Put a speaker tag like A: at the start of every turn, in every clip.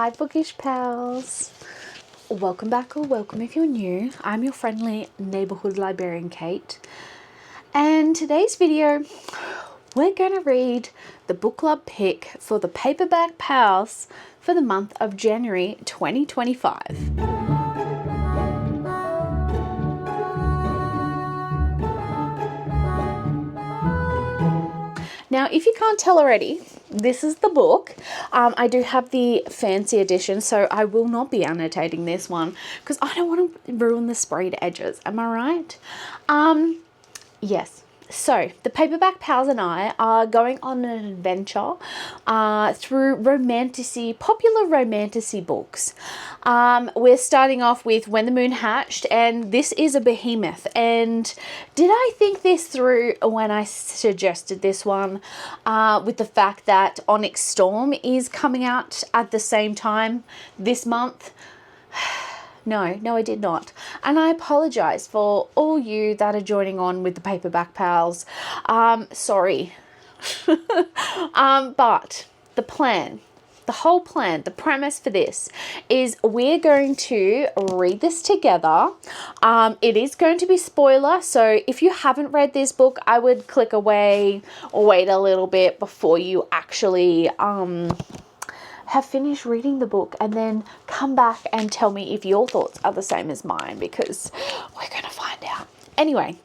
A: Hi bookish pals, welcome back or welcome if you're new. I'm your friendly neighborhood librarian Kate, and today's video we're going to read the book club pick for the Paperback Pals for the month of January 2025. Now, if you can't tell already, this is the book. I do have the fancy edition, so I will not be annotating this one because I don't want to ruin the sprayed edges. Am I right? Yes. So, the Paperback Pals and I are going on an adventure through Romantasy, popular Romantasy books. We're starting off with When the Moon Hatched, and this is a behemoth. And did I think this through when I suggested this one with the fact that Onyx Storm is coming out at the same time this month? No, I did not. And I apologize for all you that are joining on with the Paperback Pals. Sorry. But the plan, the whole plan, the premise for this is we're going to read this together. It is going to be spoiler. So if you haven't read this book, I would click away or wait a little bit before you actually, have finished reading the book, and then come back and tell me if your thoughts are the same as mine, because we're going to find out. Anyway,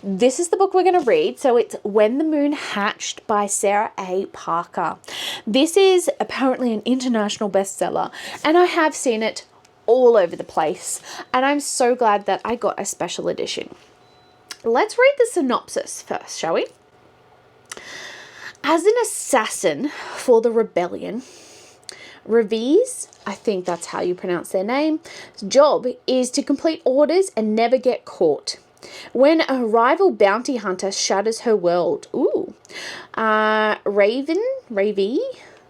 A: this is the book we're going to read. So it's When the Moon Hatched by Sarah A. Parker. This is apparently an international bestseller, and I have seen it all over the place, and I'm so glad that I got a special edition. Let's read the synopsis first, shall we? As an assassin for the rebellion, Revi's, I think that's how you pronounce their name, job is to complete orders and never get caught. When a rival bounty hunter shatters her world, Ravi,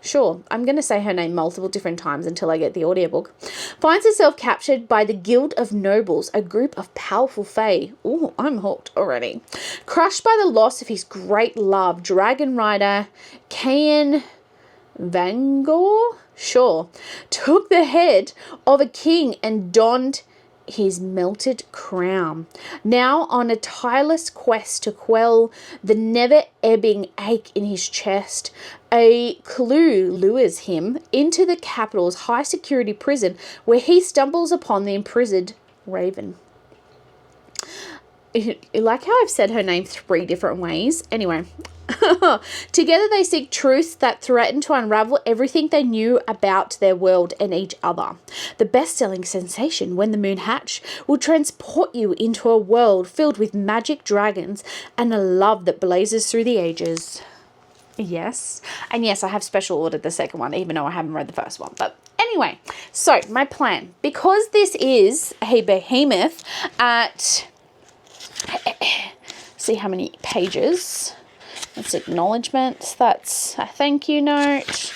A: sure, I'm going to say her name multiple different times until I get the audiobook, finds herself captured by the Guild of Nobles, a group of powerful fae. Ooh, I'm hooked already. Crushed by the loss of his great love, dragon rider Cain Vangor, took the head of a king and donned his melted crown. Now on a tireless quest to quell the never-ebbing ache in his chest, a clue lures him into the capital's high-security prison, where he stumbles upon the imprisoned Raven. Like how I've said her name 3 different ways. Anyway. Together they seek truths that threaten to unravel everything they knew about their world and each other. The best-selling sensation When the Moon Hatched will transport you into a world filled with magic dragons and a love that blazes through the ages. Yes. And yes, I have special ordered the second one, even though I haven't read the first one. But anyway, so my plan. Because this is a behemoth at... see how many pages... That's acknowledgements. That's a thank you note.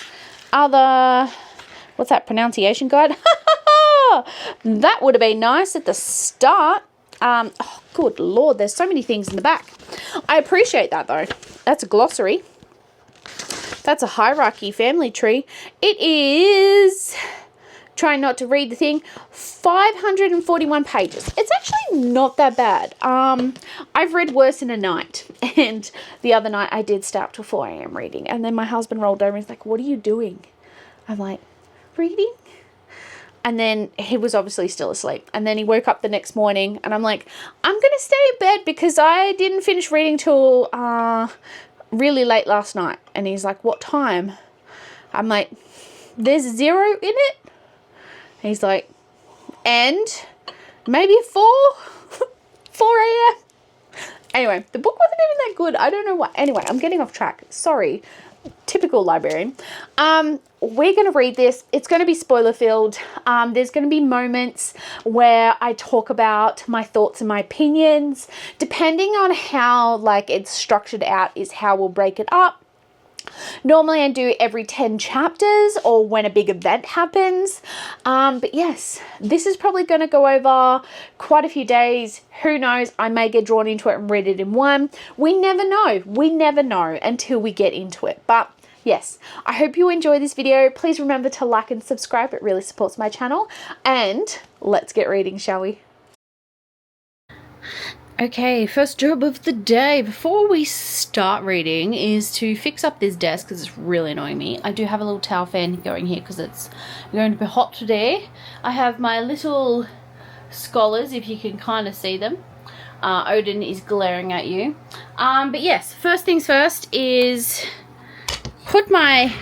A: What's that, pronunciation guide? That would have been nice at the start. Oh, good Lord, there's so many things in the back. I appreciate that though. That's a glossary. That's a hierarchy family tree. It is... trying not to read the thing, 541 pages. It's actually not that bad. I've read worse in a night, and the other night I did stay up till 4 a.m. reading, and then my husband rolled over and he's like, what are you doing? I'm like, reading? And then he was obviously still asleep, and then he woke up the next morning and I'm like, I'm gonna stay in bed because I didn't finish reading till really late last night. And he's like, what time? I'm like, there's 0 in it. He's like, and maybe 4 a.m. Anyway, the book wasn't even that good. I don't know what. Anyway, I'm getting off track. Sorry. Typical librarian. We're going to read this. It's going to be spoiler filled. There's going to be moments where I talk about my thoughts and my opinions. Depending on how it's structured out is how we'll break it up. Normally I do every 10 chapters or when a big event happens. But yes, this is probably going to go over quite a few days. Who knows? I may get drawn into it and read it in one. We never know. We never know until we get into it. But yes, I hope you enjoy this video. Please remember to like and subscribe. It really supports my channel. And let's get reading, shall we? Okay, first job of the day before we start reading is to fix up this desk because it's really annoying me. I do have a little towel fan going here because it's going to be hot today. I have my little scholars, if you can kind of see them. Odin is glaring at you. But yes, first things first is put my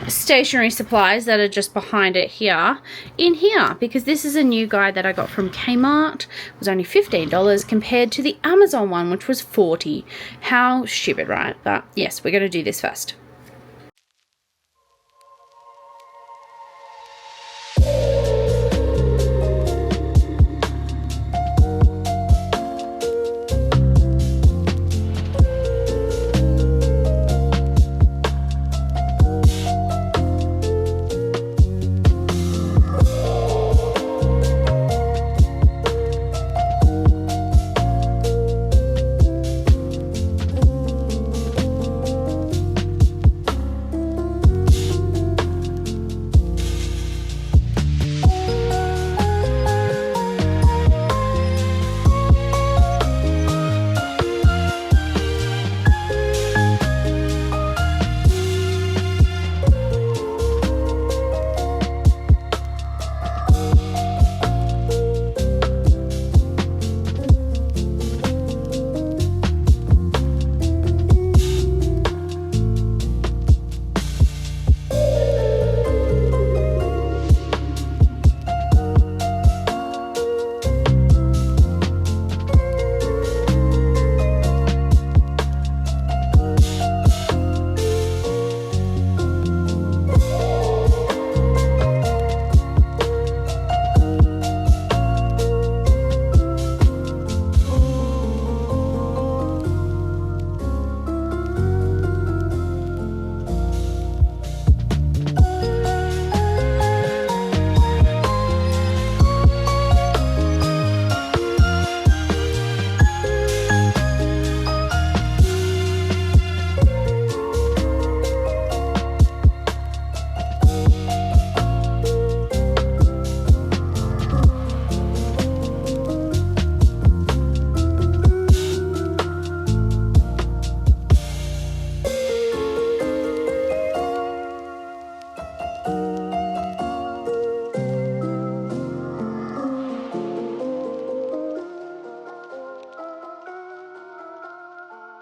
A: stationery supplies that are just behind it here in here, because this is a new guide that I got from Kmart. It was only $15 compared to the Amazon one, which was $40. How stupid, right? But yes, we're going to do this first.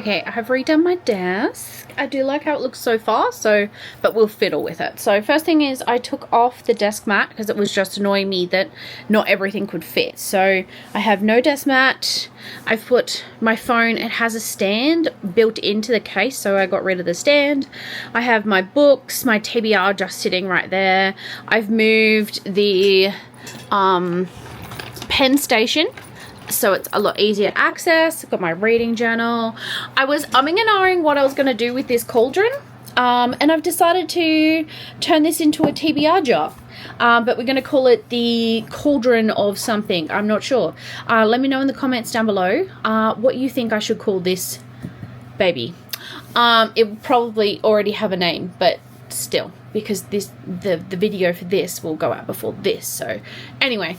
A: Okay, I have redone my desk. I do like how it looks so far, but we'll fiddle with it. So first thing is I took off the desk mat because it was just annoying me that not everything could fit. So I have no desk mat. I've put my phone, it has a stand built into the case, so I got rid of the stand. I have my books, my TBR just sitting right there. I've moved the pen station, so it's a lot easier to access. I've got my reading journal. I was umming and ahhing what I was going to do with this cauldron, and I've decided to turn this into a TBR jar, but we're going to call it the cauldron of something. I'm not sure. Let me know in the comments down below what you think I should call this baby. It will probably already have a name, but still, because the video for this will go out before this. So anyway,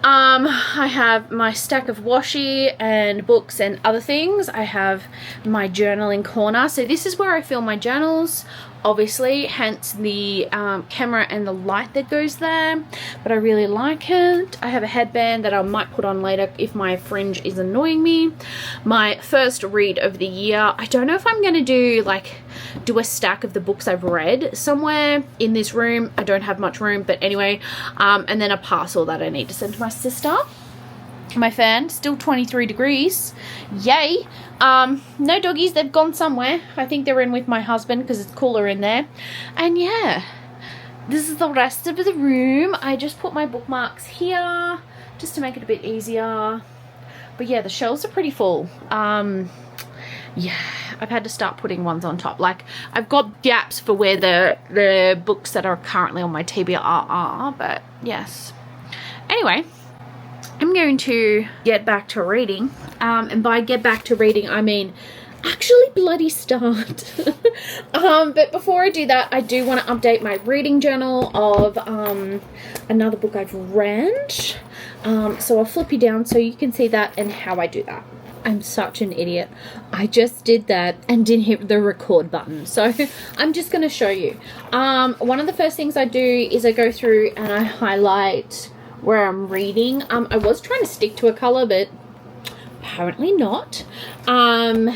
A: I have my stack of washi and books and other things. I have my journaling corner. So this is where I film my journals, obviously, hence the camera and the light that goes there. But I really like it. I have a headband that I might put on later if my fringe is annoying me. My first read of the year. I don't know if I'm going to do a stack of the books I've read somewhere in this room. I don't have much room, but anyway, and then a parcel that I need to send to my sister. My fan, still 23 degrees, yay. No doggies, they've gone somewhere. I think they're in with my husband because it's cooler in there. And yeah, this is the rest of the room. I just put my bookmarks here just to make it a bit easier. But yeah, the shelves are pretty full. Yeah, I've had to start putting ones on top. Like, I've got gaps for where the books that are currently on my TBR are, but yes. Anyway, I'm going to get back to reading. And by get back to reading, I mean actually bloody start. But before I do that, I do want to update my reading journal of another book I've read. So I'll flip you down so you can see that and how I do that. I'm such an idiot. I just did that and didn't hit the record button. So I'm just going to show you. One of the first things I do is I go through and I highlight where I'm reading. I was trying to stick to a color, but apparently not. And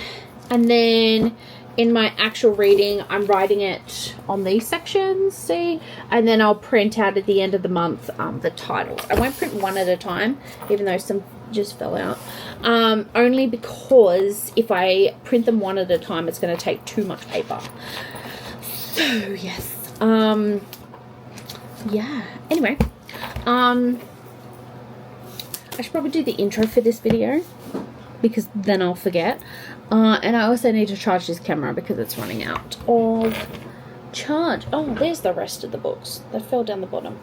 A: then in my actual reading, I'm writing it on these sections, see? And then I'll print out at the end of the month the titles. I won't print one at a time, even though some just fell out. Only because if I print them one at a time, it's going to take too much paper. So, yes. Yeah. Anyway. I should probably do the intro for this video, because then I'll forget. And I also need to charge this camera because it's running out of charge. Oh, there's the rest of the books that fell down the bottom.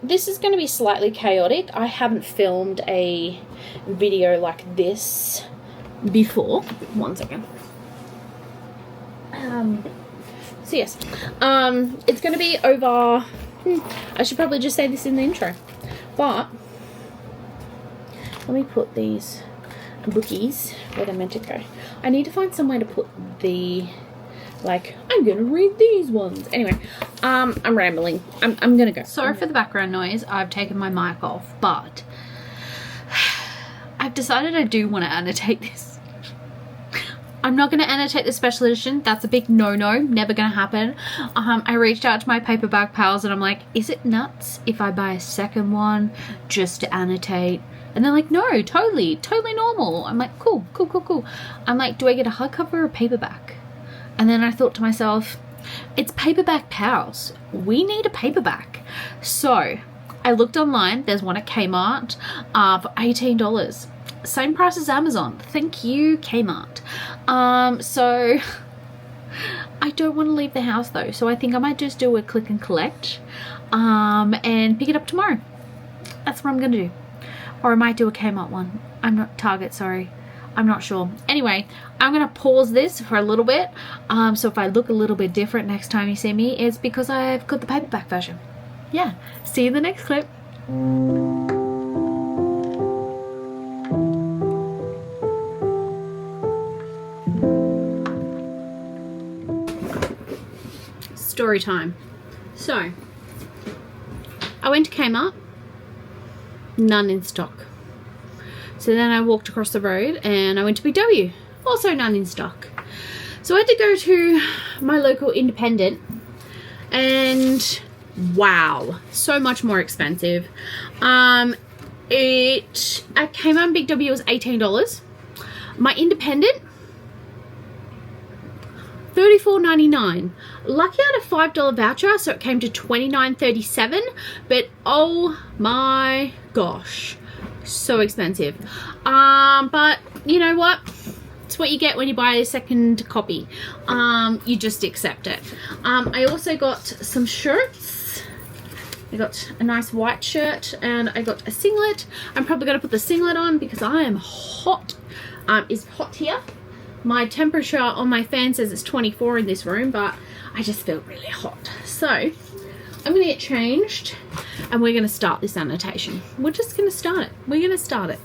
A: This is going to be slightly chaotic. I haven't filmed a video like this before. One second. So yes, it's going to be over. I should probably just say this in the intro, but let me put these bookies where they're meant to go. I need to find somewhere to put the, like, I'm gonna read these ones. Anyway, I'm rambling. I'm gonna go. Sorry for the background noise. I've taken my mic off, but I've decided I do want to annotate this. I'm not going to annotate the special edition. That's a big no-no. Never going to happen. I reached out to my Paperback Pals and I'm like, is it nuts if I buy a second one just to annotate? And they're like, no, totally normal. I'm like, cool. I'm like, do I get a hardcover or a paperback? And then I thought to myself, it's Paperback Pals. We need a paperback. So I looked online. There's one at Kmart for $18. Same price as Amazon. Thank you, Kmart. So I don't want to leave the house though. So I think I might just do a click and collect and pick it up tomorrow. That's what I'm going to do. Or I might do a Kmart one. I'm not Target, sorry. I'm not sure. Anyway, I'm going to pause this for a little bit. So if I look a little bit different next time you see me, it's because I've got the paperback version. Yeah. See you in the next clip. Story time. So, I went to Kmart. None in stock. So then I walked across the road and I went to BW. Also none in stock. So I had to go to my local independent and wow, so much more expensive. It at Kmart and Big W was $18. My independent, $34.99. Lucky I had a $5 voucher, so it came to $29.37. But oh my gosh, so expensive. But you know what? It's what you get when you buy a second copy. You just accept it. I also got some shirts. I got a nice white shirt and I got a singlet. I'm probably going to put the singlet on because I am hot. It's hot here. My temperature on my fan says it's 24 in this room, but I just feel really hot. So I'm going to get changed and we're going to start this annotation. We're just going to start it. We're going to start it.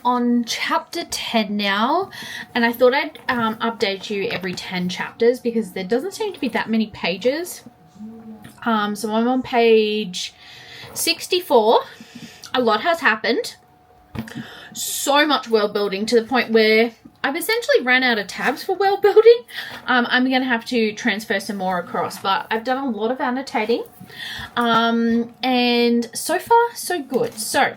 A: on chapter 10 now, and I thought I'd update you every 10 chapters because there doesn't seem to be that many pages. So I'm on page 64. A lot has happened. So much world building to the point where I've essentially ran out of tabs for world building. I'm going to have to transfer some more across, but I've done a lot of annotating. And so far, so good. So,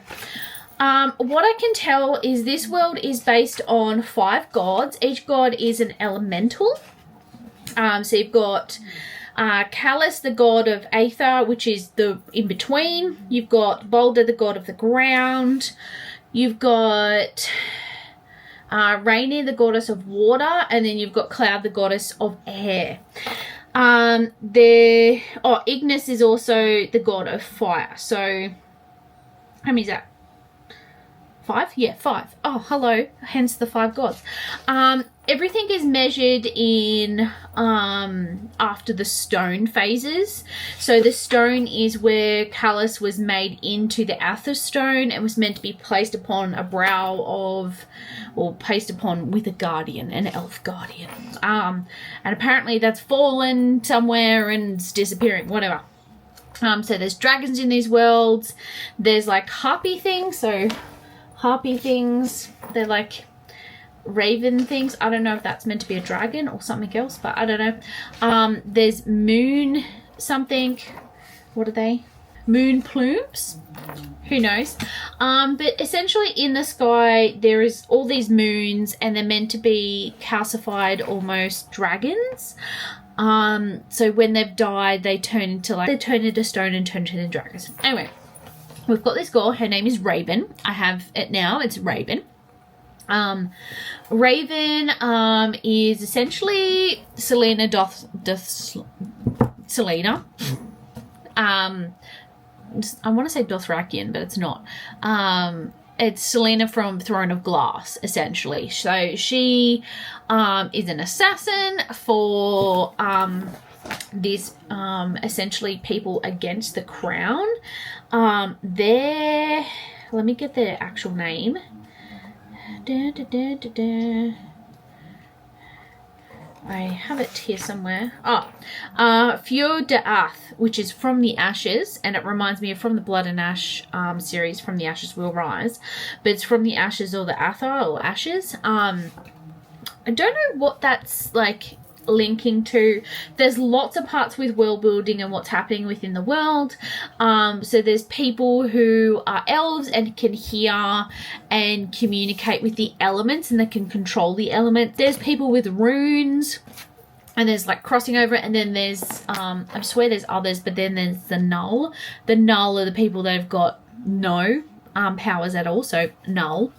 A: what I can tell is this world is based on 5 gods. Each god is an elemental. So you've got Callus, the god of Aether, which is the in-between. You've got Boulder, the god of the ground. You've got Rainy, the goddess of water, and then you've got Cloud, the goddess of air. Ignis is also the god of fire. So, how many is that? 5? Yeah, 5. Oh, hello. Hence the 5 gods. Everything is measured in after the stone phases. So the stone is where Callus was made into the Aether stone and was meant to be placed upon a brow of, or placed upon with a guardian, an elf guardian. And apparently that's fallen somewhere and it's disappearing, whatever. So there's dragons in these worlds. There's like harpy things. So harpy things, they're like raven things. I don't know if that's meant to be a dragon or something else, but I don't know. There's moon something. What are they? Moon plumes? Who knows? But essentially in the sky there is all these moons and they're meant to be calcified almost dragons. So when they've died they turn into stone and turn into dragons. Anyway, we've got this girl, her name is Raven. I have it now, it's Raven. Raven is essentially Selena Selena. I want to say Dothrakian, but it's not. It's Selena from Throne of Glass, essentially. So she is an assassin for this essentially people against the crown. Let me get their actual name. I have it here somewhere. Fjord de Ath, which is From the Ashes, and it reminds me of From the Blood and Ash series, From the Ashes Will Rise, but it's From the Ashes or the Atha or Ashes. I don't know what that's like linking to. There's lots of parts with world building and what's happening within the world. So there's people who are elves and can hear and communicate with the elements and they can control the elements. There's people with runes and there's like crossing over, and then there's I swear there's others, but then there's the null. The null are the people that have got no powers at all, so null.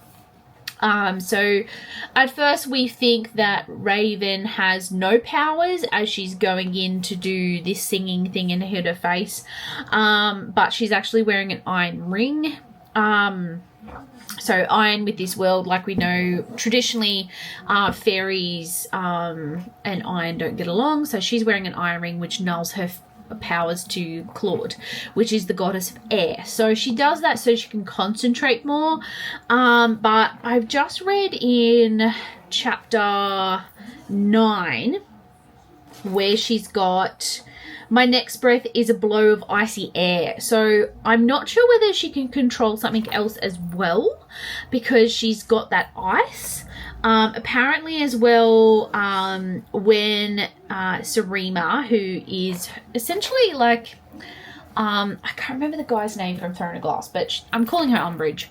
A: So at first we think that Raven has no powers as she's going in to do this singing thing and hit her face. But she's actually wearing an iron ring. So iron with this world, like we know, traditionally fairies and iron don't get along. So she's wearing an iron ring which nulls her powers to Claude, which is the goddess of air. So she does that so she can concentrate more. But I've just read in chapter 9 where she's got my next breath is a blow of icy air. So I'm not sure whether she can control something else as well because she's got that ice. Apparently as well, when Sarima, who is essentially like, I can't remember the guy's name from Throne of Glass, but I'm calling her Umbridge.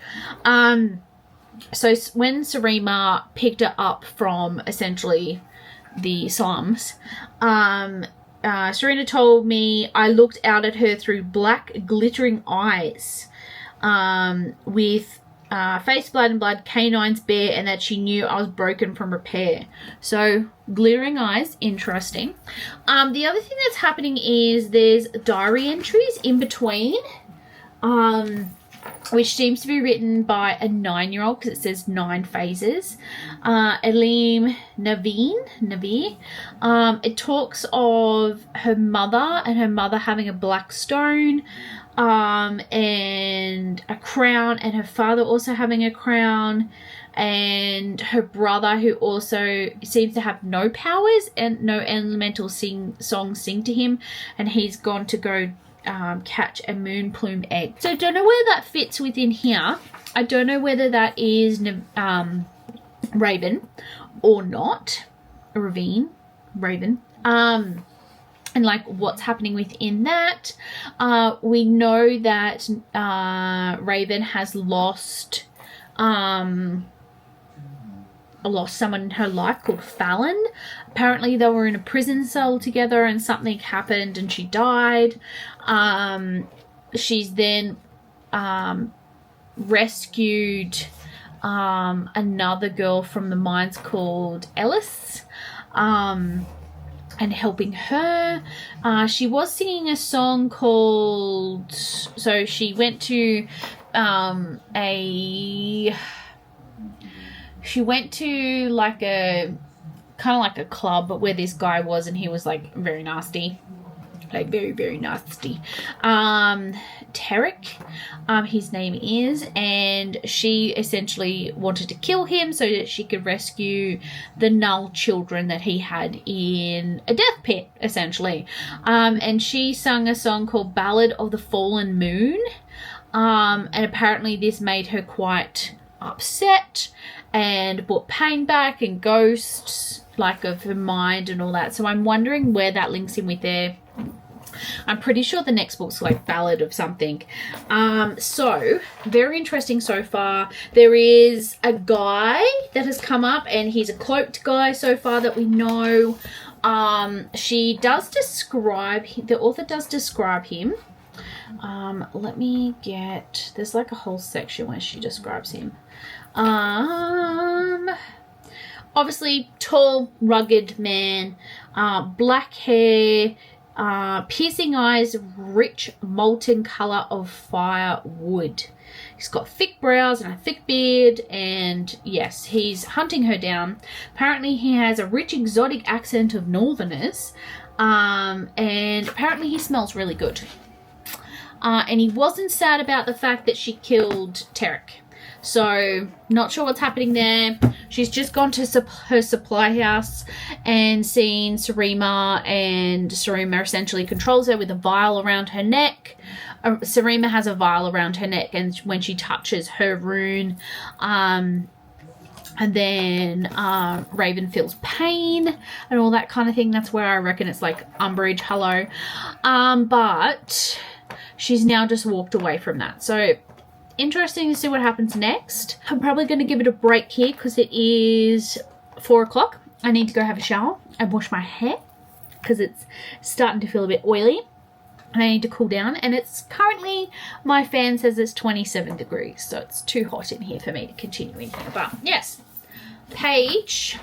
A: So when Sarima picked her up from essentially the slums, Serena told me I looked out at her through black glittering eyes, with face, blood and blood, canines bare, and that she knew I was broken from repair. So glittering eyes, interesting. The other thing that's happening is there's diary entries in between. which seems to be written by a 9-year-old because it says 9 phases. Aleem Navir. It talks of her mother and her mother having a black stone and a crown, and her father also having a crown, and her brother who also seems to have no powers and no elemental songs sing to him, and he's gone to go catch a moon plume egg. So I don't know whether that fits within here. I don't know whether that is Raven or not. Raven. And like what's happening within that. We know that Raven has lost someone in her life called Fallon. Apparently they were in a prison cell together and something happened and she died. She's then rescued another girl from the mines called Ellis, and helping her. She was singing a song called, so she went to like a kind of like a club where this guy was, and he was like very nasty, like very, very nasty. Tarek, his name is, and she essentially wanted to kill him so that she could rescue the Null children that he had in a death pit, essentially. And she sung a song called Ballad of the Fallen Moon, and apparently this made her quite upset and brought pain back and ghosts like of her mind and all that. So I'm wondering where that links in with there. I'm pretty sure the next book's like Ballad of something. So very interesting so far. There is a guy that has come up, and he's a cloaked guy so far that we know. She does describe, the author does describe him. Let me get, there's like a whole section where she describes him. Obviously tall, rugged man, black hair, piercing eyes, rich molten color of firewood. He's got thick brows and a thick beard, and yes, he's hunting her down. Apparently he has a rich exotic accent of northerners, and apparently he smells really good. And he wasn't sad about the fact that she killed Tarek. So not sure what's happening there. She's just gone to her supply house and seen Sarima, and Sarima essentially controls her with a vial around her neck. Sarima has a vial around her neck, and when she touches her rune, and then Raven feels pain and all that kind of thing. That's where I reckon it's like umbrage, hello. But she's now just walked away from that. So interesting to see what happens next. I'm probably going to give it a break here because it is 4 o'clock. I need to go have a shower and wash my hair because it's starting to feel a bit oily, and I need to cool down. And it's currently, my fan says it's 27 degrees, so it's too hot in here for me to continue in here. But yes, page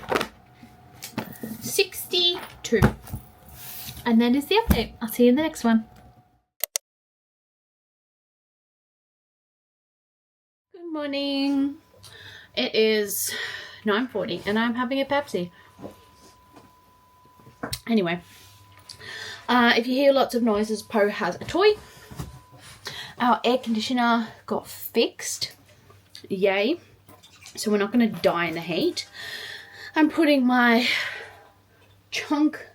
A: 62. And that is the update. I'll see you in the next one. Good morning. It is 9:40 and I'm having a Pepsi. Anyway, if you hear lots of noises, Poe has a toy. Our air conditioner got fixed. Yay. So we're not going to die in the heat. I'm putting my chunk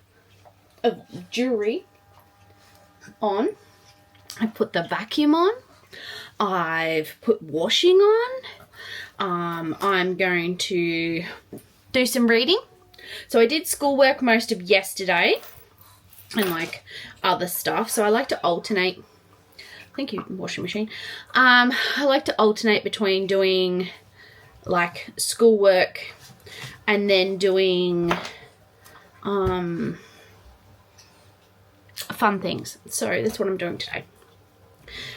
A: of jewelry on. I put the vacuum on. I've put washing on. I'm going to do some reading. So I did schoolwork most of yesterday and like other stuff. So I like to alternate. Thank you, washing machine. I like to alternate between doing like schoolwork and then doing fun things. So that's what I'm doing today.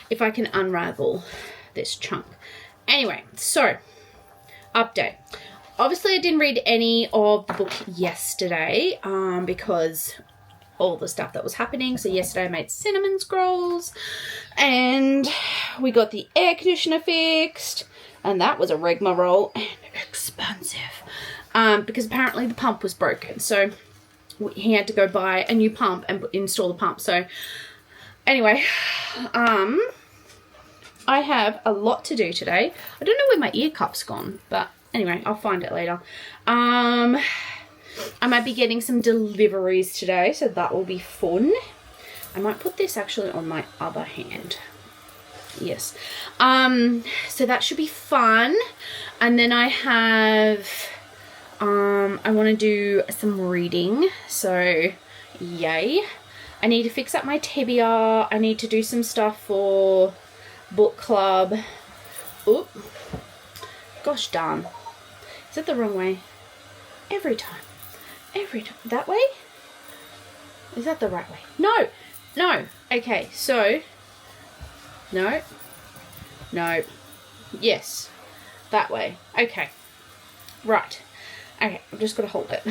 A: If I can unravel this chunk. Anyway, so update. Obviously I didn't read any of the book yesterday because all the stuff that was happening. So yesterday I made cinnamon scrolls and We got the air conditioner fixed, and that was a rigmarole and expensive, because apparently the pump was broken, so he had to go buy a new pump and install the pump. So anyway, I have a lot to do today. I don't know where my ear cup's gone, but anyway, I'll find it later. I might be getting some deliveries today, so that will be fun. I might put this actually on my other hand. Yes. So that should be fun. And then I have, I want to do some reading. So, yay. I need to fix up my tibia. I need to do some stuff for book club. Oop. Gosh darn. Is that the wrong way? Every time. Every time. That way? Is that the right way? No. No. Okay, so. No. No. Yes. That way. Okay. Right. Okay, I'm just going to hold it.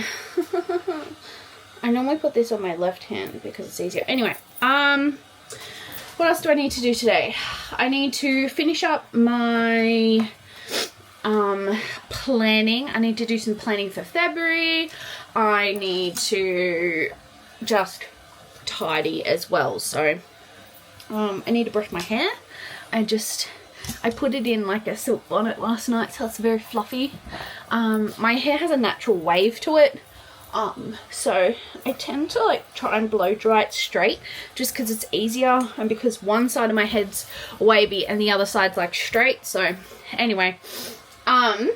A: I normally put this on my left hand because it's easier. Anyway, what else do I need to do today? I need to finish up my planning. I need to do some planning for February. I need to just tidy as well. So I need to brush my hair. I put it in like a silk bonnet last night, so it's very fluffy. My hair has a natural wave to it. So I tend to like try and blow dry it straight just because it's easier, and because one side of my head's wavy and the other side's like straight. So anyway, let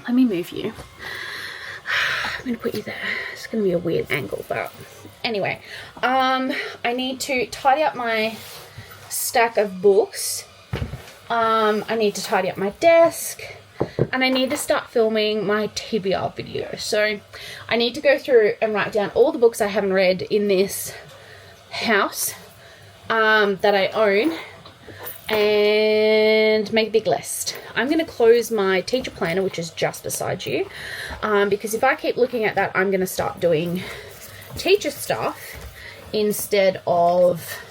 A: me move you. I'm gonna put you there. It's gonna be a weird angle, but anyway, I need to tidy up my stack of books. I need to tidy up my desk, and I need to start filming my TBR video. So I need to go through and write down all the books I haven't read in this house that I own, and make a big list. I'm going to close my teacher planner, which is just beside you, because if I keep looking at that, I'm going to start doing teacher stuff instead of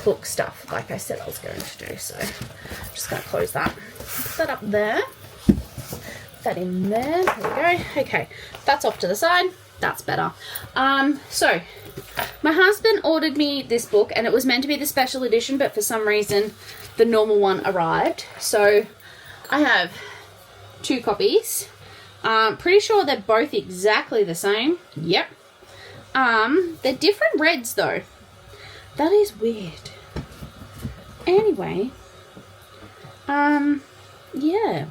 A: book stuff like I said I was going to do. So I'm just going to close that. Put that up there. Put that in there. There we go. Okay, that's off to the side. That's better. So my husband ordered me this book, and it was meant to be the special edition, but for some reason the normal one arrived. So I have 2 copies. Pretty sure they're both exactly the same. Yep. They're different reds though. That is weird. Anyway, yeah,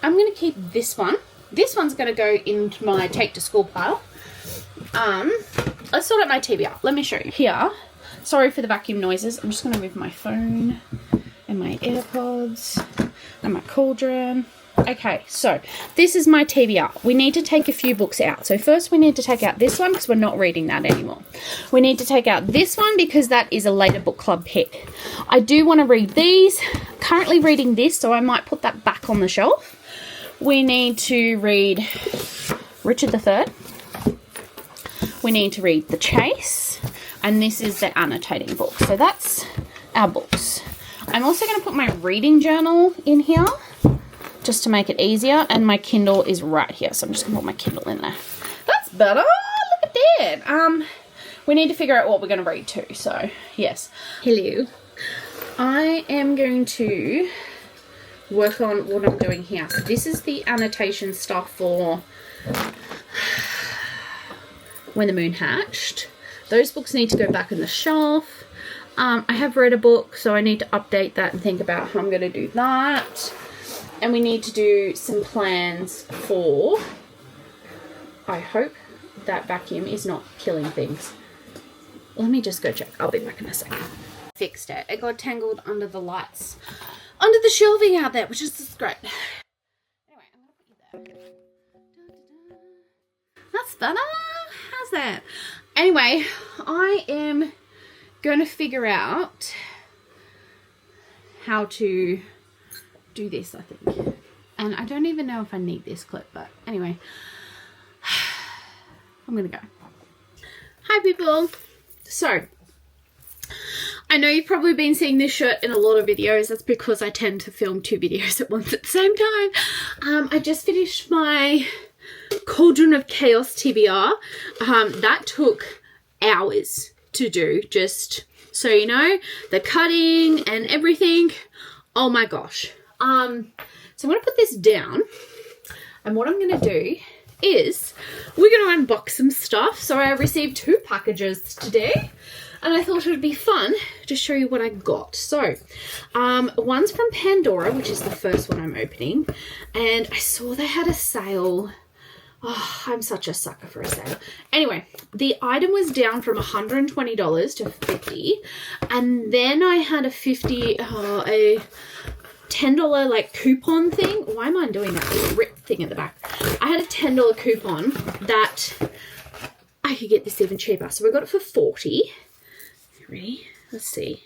A: I'm going to keep this one. This one's going to go into my take to school pile. Let's sort out my TBR. Let me show you. Here, sorry for the vacuum noises. I'm just going to move my phone and my AirPods and my cauldron. Okay, so this is my TBR. We need to take a few books out. So first we need to take out this one because we're not reading that anymore. We need to take out this one because that is a later book club pick. I do want to read these. Currently reading this, so I might put that back on the shelf. We need to read Richard III. We need to read The Chase. And this is the annotating book. So that's our books. I'm also going to put my reading journal in here, just to make it easier, and my Kindle is right here, so I'm just gonna put my Kindle in there. That's better. Look at that. We need to figure out what we're gonna read too. So yes, hello. I am going to work on what I'm doing here. So this is the annotation stuff for When the Moon Hatched. Those books need to go back in the shelf. I have read a book, so I need to update that and think about how I'm gonna do that. And we need to do some plans for, I hope that vacuum is not killing things. Let me just go check. I'll be back in a second. Fixed it. It got tangled under the lights, under the shelving out there, which is great. Anyway, I'm going to put you there. That's better. How's that? Anyway, I am going to figure out how to do this, I think. And I don't even know if I need this clip, but anyway, I'm gonna go. Hi people. So I know you've probably been seeing this shirt in a lot of videos. That's because I tend to film 2 videos at once at the same time. I just finished my Cauldron of Chaos TBR. That took hours to do, just so you know. The cutting and everything. Oh my gosh. So I'm going to put this down. And what I'm going to do is we're going to unbox some stuff. So I received 2 packages today. And I thought it would be fun to show you what I got. So, one's from Pandora, which is the first one I'm opening. And I saw they had a sale. Oh, I'm such a sucker for a sale. Anyway, the item was down from $120 to $50. And then I had a $10 like coupon thing. Why am I doing that? There's a rip thing at the back. I had a $10 coupon that I could get this even cheaper. So I got it for $40. Ready? Let's see.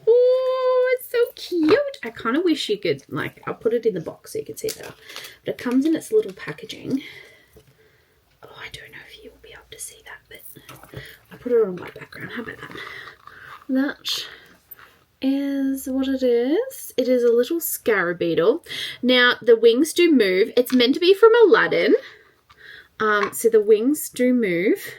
A: Oh, it's so cute. I kind of wish you could, like, I'll put it in the box so you can see that. But it comes in its little packaging. Oh, I don't know if you'll be able to see that, but I put it on white background. How about that? That is what it is. It is a little scarab beetle. Now, the wings do move. It's meant to be from Aladdin. So the wings do move,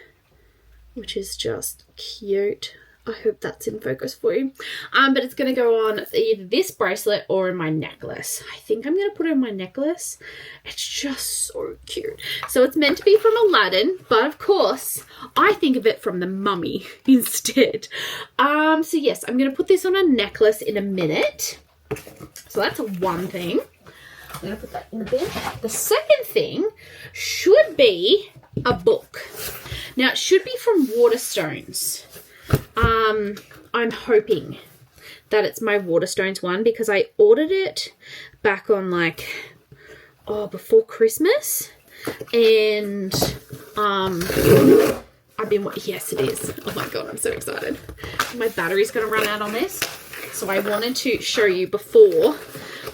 A: which is just cute. I hope that's in focus for you. But it's going to go on either this bracelet or in my necklace. I think I'm going to put it in my necklace. It's just so cute. So it's meant to be from Aladdin, but of course, I think of it from the Mummy instead. So yes, I'm going to put this on a necklace in a minute. So that's one thing. I'm going to put that in the bin. The second thing should be a book. Now, it should be from Waterstones. I'm hoping that it's my Waterstones one because I ordered it back on like, before Christmas. And I've been, yes, it is. Oh my God, I'm so excited. My battery's going to run out on this. So I wanted to show you before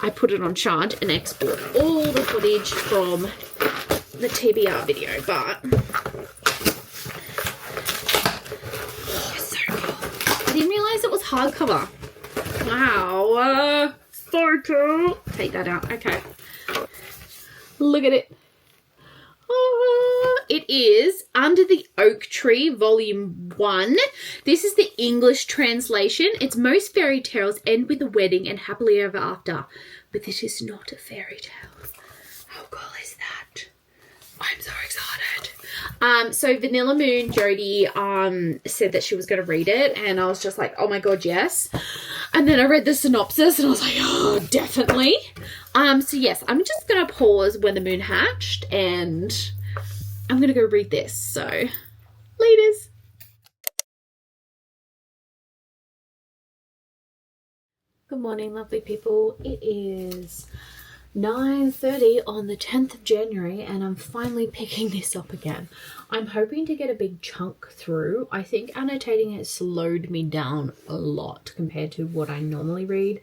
A: I put it on charge and export all the footage from the TBR video, but so cool. I didn't realise it was hardcover. Wow, so cool. Take that out. Okay, look at it. It is Under the Oak Tree, Volume 1. This is the English translation. It's most fairy tales end with a wedding and happily ever after. But this is not a fairy tale. How cool is that? I'm so excited. So Vanilla Moon Jodie said that she was going to read it. And I was just like, oh my God, yes. And then I read the synopsis and I was like, oh, definitely. So yes, I'm just going to pause when the moon hatched and I'm going to go read this. So, laters. Good morning, lovely people. It is 9:30 on the 10th of January and I'm finally picking this up again. I'm hoping to get a big chunk through. I think annotating has slowed me down a lot compared to what I normally read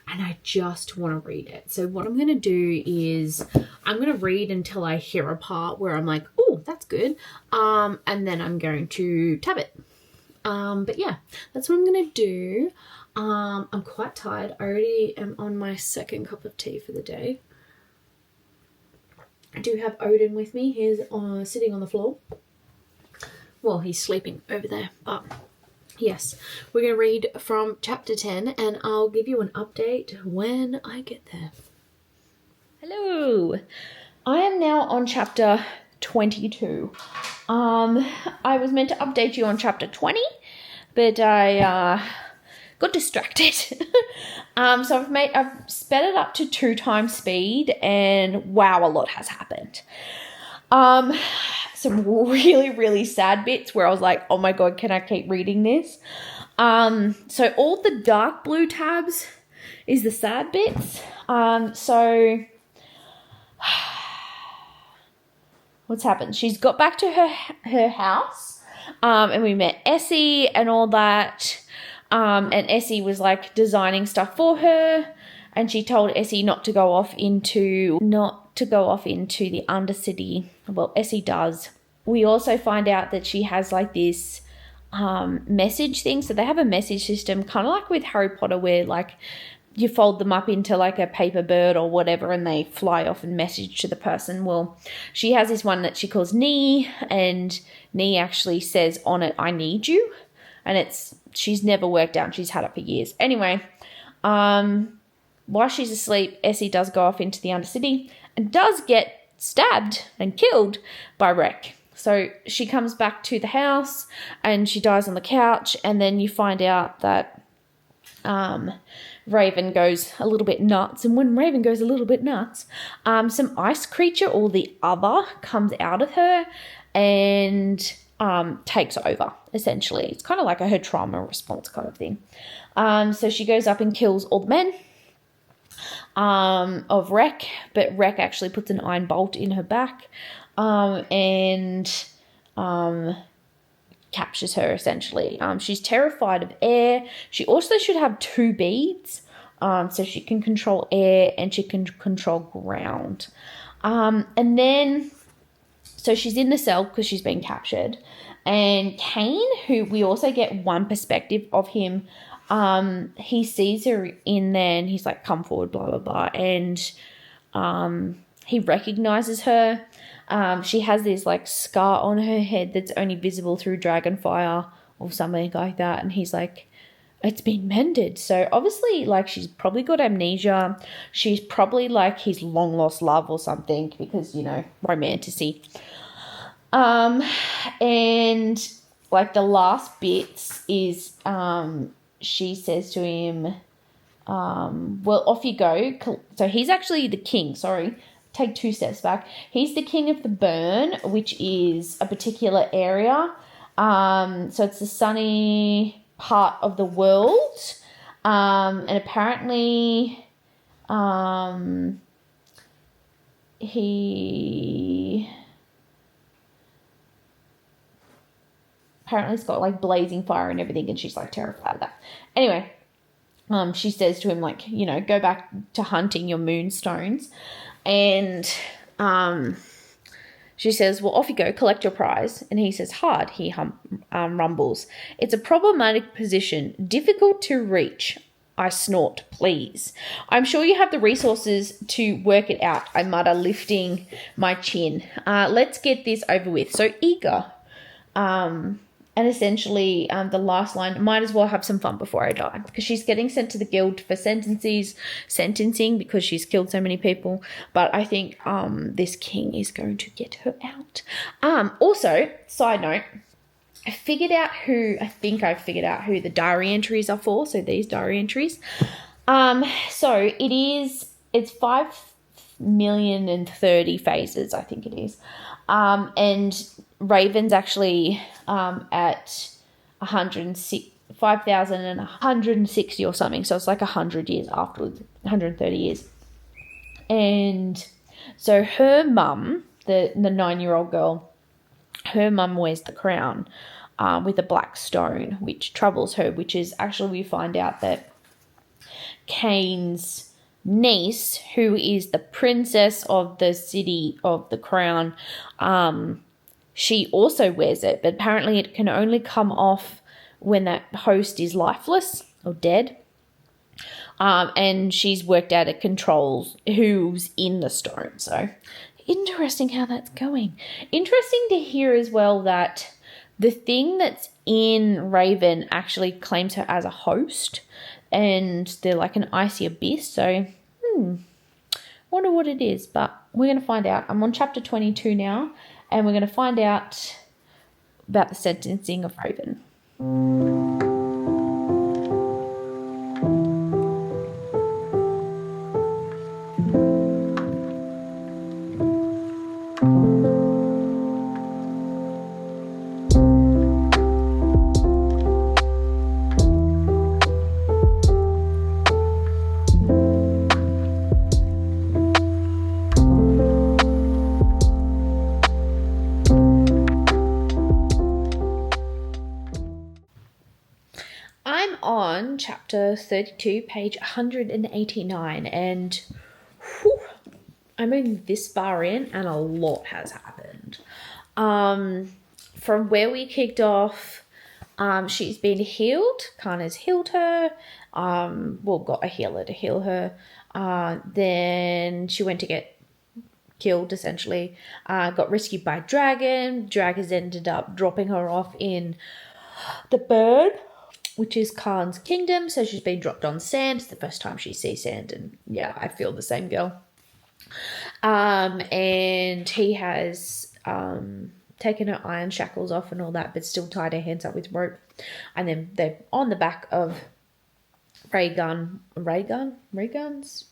A: and I just want to read it. So what I'm going to do is I'm going to read until I hear a part where I'm like, oh, that's good. And then I'm going to tab it. But yeah, that's what I'm going to do. I'm quite tired. I already am on my second cup of tea for the day. I do have Odin with me. He's sitting on the floor. Well, he's sleeping over there. But yes, we're going to read from chapter 10 and I'll give you an update when I get there. Hello. I am now on chapter 22. I was meant to update you on chapter 20, but I got distracted. So I've sped it up to 2 times speed and wow, a lot has happened. Some really, really sad bits where I was like, oh my God, can I keep reading this? So all the dark blue tabs is the sad bits. So what's happened? She's got back to her house, and we met Essie and all that. And Essie was like designing stuff for her, and she told Essie not to go off into the Undercity. Well, Essie does. We also find out that she has like this message thing. So they have a message system, kind of like with Harry Potter, where like you fold them up into like a paper bird or whatever, and they fly off and message to the person. Well, she has this one that she calls Nee, and Nee actually says on it, "I need you," and she's never worked out. She's had it for years. Anyway, while she's asleep, Essie does go off into the Undercity and does get stabbed and killed by Wreck. So she comes back to the house and she dies on the couch, and then you find out that Raven goes a little bit nuts. And when Raven goes a little bit nuts, some ice creature or the other comes out of her and takes over, essentially. It's kind of like her trauma response kind of thing. So she goes up and kills all the men of Wreck, but Wreck actually puts an iron bolt in her back and captures her, essentially. She's terrified of air. She also should have 2 beads, so she can control air and she can control ground. And then, so she's in the cell because she's been captured. And Kane, who we also get one perspective of him, he sees her in there and he's like, "Come forward, blah, blah, blah." And he recognizes her. She has this like scar on her head that's only visible through dragonfire or something like that. And he's like, "It's been mended." So obviously, like, she's probably got amnesia. She's probably like his long lost love or something, because, you know, romantasy. And like the last bits is, she says to him, "Well, off you go." So he's actually the king. Sorry, take 2 steps back. He's the king of the burn, which is a particular area. So it's the sunny part of the world. And apparently, it's got like blazing fire and everything, and she's like terrified of that. Anyway, she says to him, like, you know, "Go back to hunting your moonstones." And she says, "Well, off you go, collect your prize." And he says, "Hard," he rumbles. "It's a problematic position, difficult to reach." I snort, "Please." "I'm sure you have the resources to work it out," I mutter, lifting my chin. Let's get this over with. So eager. And essentially, the last line, "Might as well have some fun before I die," because she's getting sent to the guild for sentencing because she's killed so many people. But I think this king is going to get her out. Also, side note, I figured out who the diary entries are for. So these diary entries. So it's 5,030,000 phases, I think it is. And Raven's actually at 5,160 or something. So it's like 100 years afterwards, 130 years. And so her mum, the 9-year-old girl, her mum wears the crown with a black stone, which troubles her, which is actually, we find out that Kane's niece, who is the princess of the city of the crown, she also wears it, but apparently it can only come off when that host is lifeless or dead. And she's worked out it controls who's in the stone. So interesting how that's going. Interesting to hear as well that the thing that's in Raven actually claims her as a host, and they're like an icy abyss. So, wonder what it is, but we're going to find out. I'm on chapter 22 now, and we're going to find out about the sentencing of Raven. On chapter 32, page 189, and I'm only this far in, and a lot has happened. From where we kicked off, She's been healed. Khan has healed her. Well, got a healer to heal her. Then she went to get killed, essentially. Got rescued by Dragon. Dragon's ended up dropping her off in the bird, which is Khan's kingdom. So she's been dropped on sand. It's the first time she sees sand, and yeah, I feel the same, girl. And he has taken her iron shackles off and all that, but still tied her hands up with rope. And then they're on the back of Rhaegans,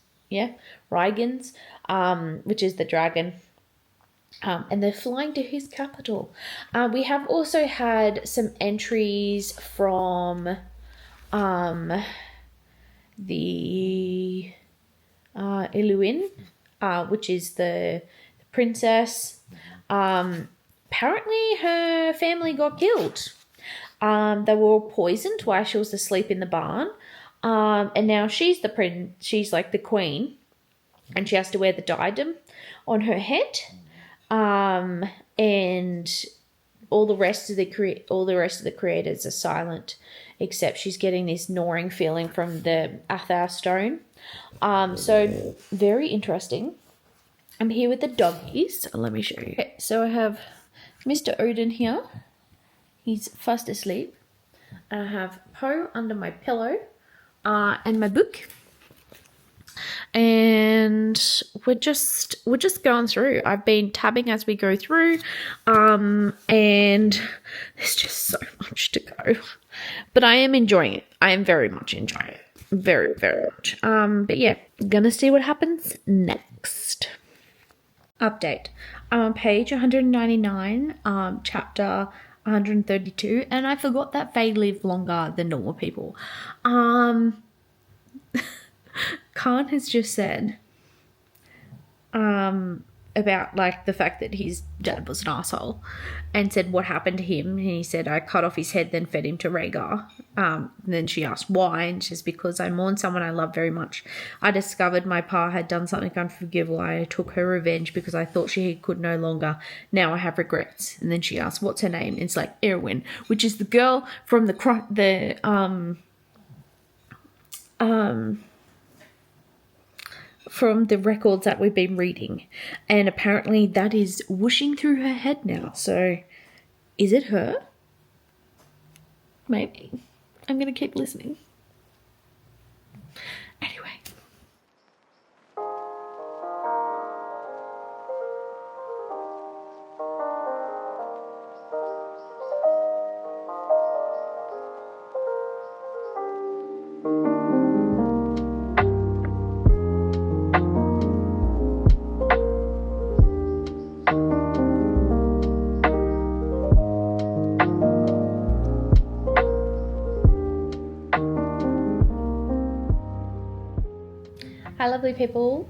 A: which is the dragon. And they're flying to his capital. We have also had some entries from the Iluin, which is the princess. Apparently her family got killed. They were all poisoned while she was asleep in the barn. And now she's she's like the queen, and she has to wear the diadem on her head. And all the rest of the creators are silent, except she's getting this gnawing feeling from the Athar stone. So very interesting. I'm here with the doggies. Let me show you. Okay, so I have Mr. Odin here. He's fast asleep. I have Poe under my pillow, and my book. And we're just going through. I've been tabbing as we go through, and there's just so much to go. But I am enjoying it. I am very much enjoying it. Very, very much. But yeah, gonna see what happens next. Update. I'm on page 199, chapter 132, and I forgot that they live longer than normal people. Khan has just said about like the fact that his dad was an asshole, and said what happened to him, and he said, I cut off his head, then fed him to Rhaegar. And then she asked why, and she says, because I mourned someone I love very much. I discovered my pa had done something unforgivable. I took her revenge because I thought she could no longer. Now I have regrets. And then she asked, what's her name? And it's like Erwin, which is the girl from from the records that we've been reading, and apparently that is whooshing through her head now. So is it her? Maybe. I'm gonna keep listening. Anyway. Hi lovely people,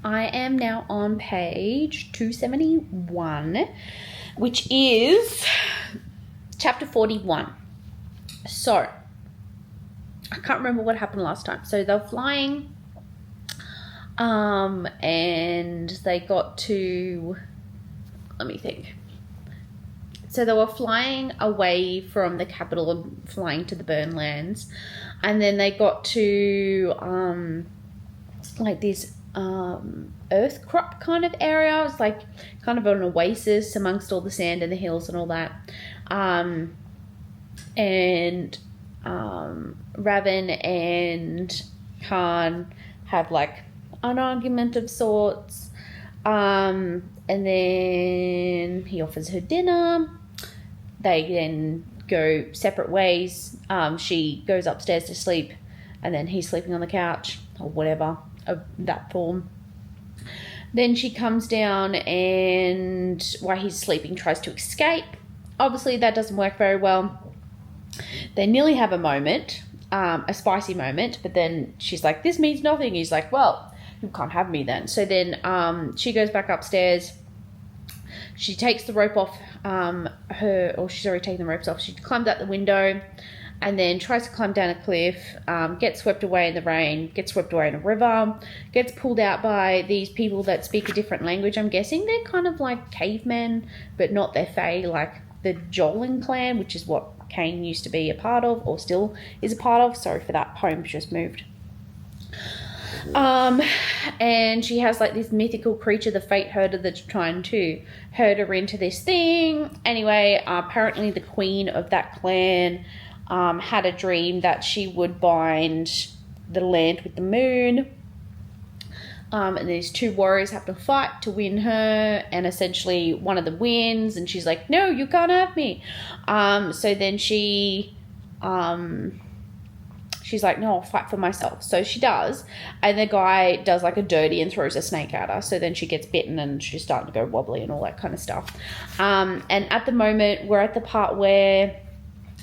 A: I am now on page 271, which is chapter 41. So, I can't remember what happened last time. So they're flying, and they got to, let me think. So they were flying away from the capital and flying to the Burnlands, and then they got to, like this earth crop kind of area. It's like kind of an oasis amongst all the sand and the hills and all that. And Raven and Khan have like an argument of sorts. And then he offers her dinner. They then go separate ways. She goes upstairs to sleep, and then he's sleeping on the couch or whatever of that form. Then she comes down, and while he's sleeping tries to escape. Obviously that doesn't work very well. They nearly have a moment, a spicy moment, but then she's like, this means nothing. He's like, well, you can't have me then. So then she goes back upstairs. She takes the rope off she's already taken the ropes off. She climbs out the window and then tries to climb down a cliff, gets swept away in the rain, gets swept away in a river, gets pulled out by these people that speak a different language. I'm guessing they're kind of like cavemen, but not their fae, like the Jolin clan, which is what Kane used to be a part of, or still is a part of. Sorry for that, poem's just moved. And she has like this mythical creature, the fate herder, that's trying to herd her into this thing. Anyway, apparently the queen of that clan had a dream that she would bind the land with the moon. And these two warriors have to fight to win her, and essentially one of them wins, and she's like, no, you can't have me. So then she's like, no, I'll fight for myself. So she does, and the guy does like a dirty and throws a snake at her. So then she gets bitten and she's starting to go wobbly and all that kind of stuff. And at the moment, we're at the part where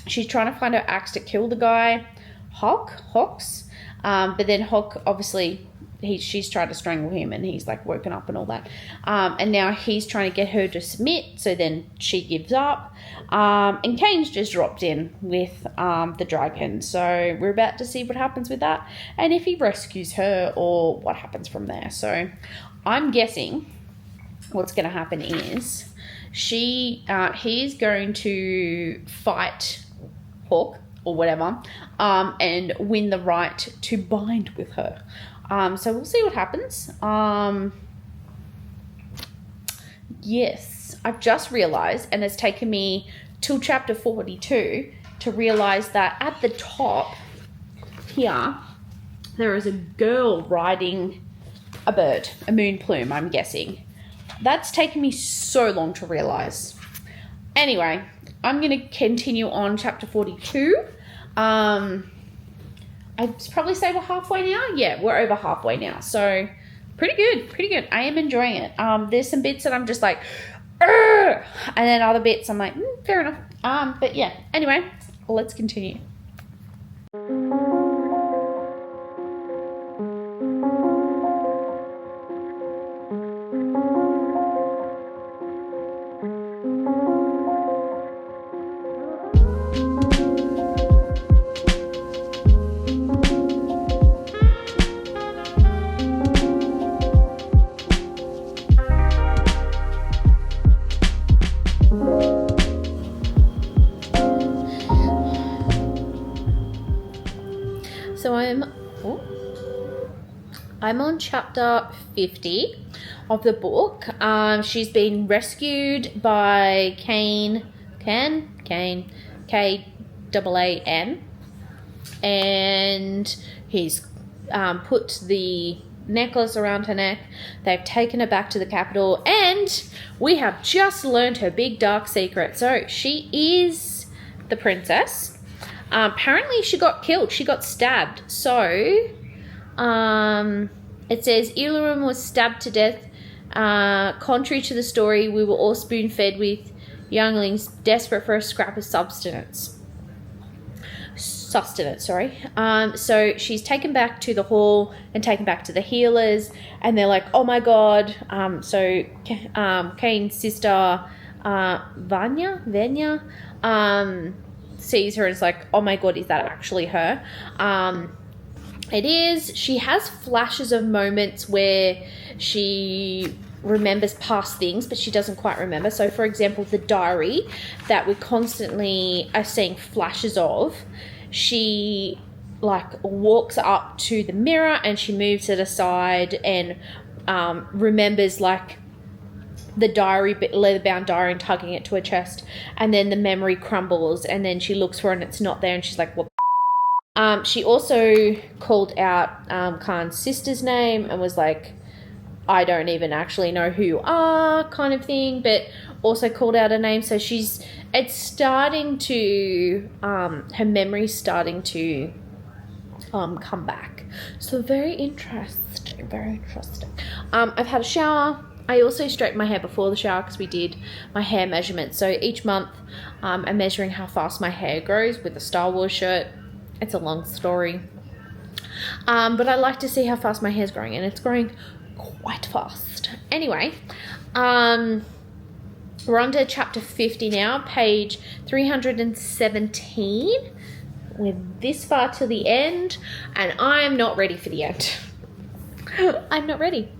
A: she's trying to find her axe to kill the guy, Hawks. But then Hawk, obviously, she's tried to strangle him, and he's like woken up and all that. And now he's trying to get her to submit. So then she gives up. And Kane's just dropped in with the dragon. So we're about to see what happens with that, and if he rescues her or what happens from there. So I'm guessing what's going to happen is he's going to fight Hawk or whatever, and win the right to bind with her. So we'll see what happens. Yes, I've just realised, and it's taken me till chapter 42 to realise that at the top here, there is a girl riding a bird, a moon plume, I'm guessing. That's taken me so long to realise. Anyway, I'm going to continue on chapter 42. I'd probably say we're halfway now. Yeah, we're over halfway now. So pretty good. I am enjoying it. There's some bits that I'm just like, and then other bits I'm like, fair enough. But yeah, anyway, let's continue. So I'm on chapter 50 of the book. She's been rescued by Kane, K-A-A-N, and he's put the necklace around her neck. They've taken her back to the capital, and we have just learned her big dark secret. So she is the princess. Apparently she got killed. She got stabbed. So it says Ilarum was stabbed to death. Contrary to the story, we were all spoon-fed with younglings desperate for a scrap of sustenance. So she's taken back to the hall and taken back to the healers, and they're like, oh my god. So Kane's sister Vanya sees her and is like, oh my god, is that actually her? It is. She has flashes of moments where she remembers past things, but she doesn't quite remember. So for example, the diary that we constantly are seeing flashes of, she like walks up to the mirror and she moves it aside and remembers like the diary, leather-bound diary, and tugging it to her chest, and then the memory crumbles, and then she looks for it and it's not there, and she's like, what? She also called out Khan's sister's name and was like, I don't even actually know who you are, kind of thing, but also called out her name. So it's starting to, her memory's starting to come back. So very interesting. I've had a shower. I also straightened my hair before the shower because we did my hair measurement. So each month I'm measuring how fast my hair grows with a Star Wars shirt. It's a long story. But I like to see how fast my hair's growing, and it's growing quite fast. Anyway, we're on to chapter 50 now, page 317. We're this far to the end, and I'm not ready for the end. I'm not ready.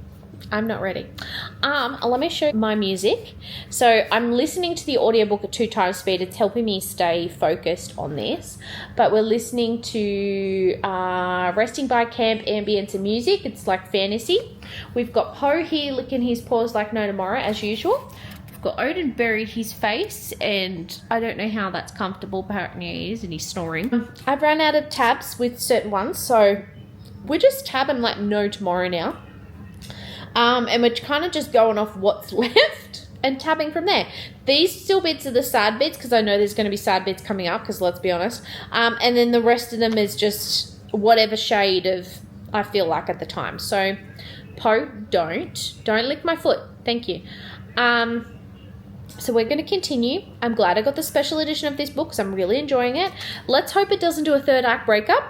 A: Let me show you my music. So I'm listening to the audiobook at 2 times speed. It's helping me stay focused on this. But we're listening to Resting by Camp ambience and music. It's like fantasy. We've got Poe here licking his paws like no tomorrow, as usual. We've got Odin buried his face, and I don't know how that's comfortable. Apparently he is, and he's snoring. I've run out of tabs with certain ones, so we're just tabbing like no tomorrow now. And we're kind of just going off what's left and tabbing from there. These still bits are the sad bits, because I know there's going to be sad bits coming up, because let's be honest. And then the rest of them is just whatever shade of I feel like at the time. So, Poe, don't lick my foot. Thank you. So we're going to continue. I'm glad I got the special edition of this book, because I'm really enjoying it. Let's hope it doesn't do a 3rd act breakup.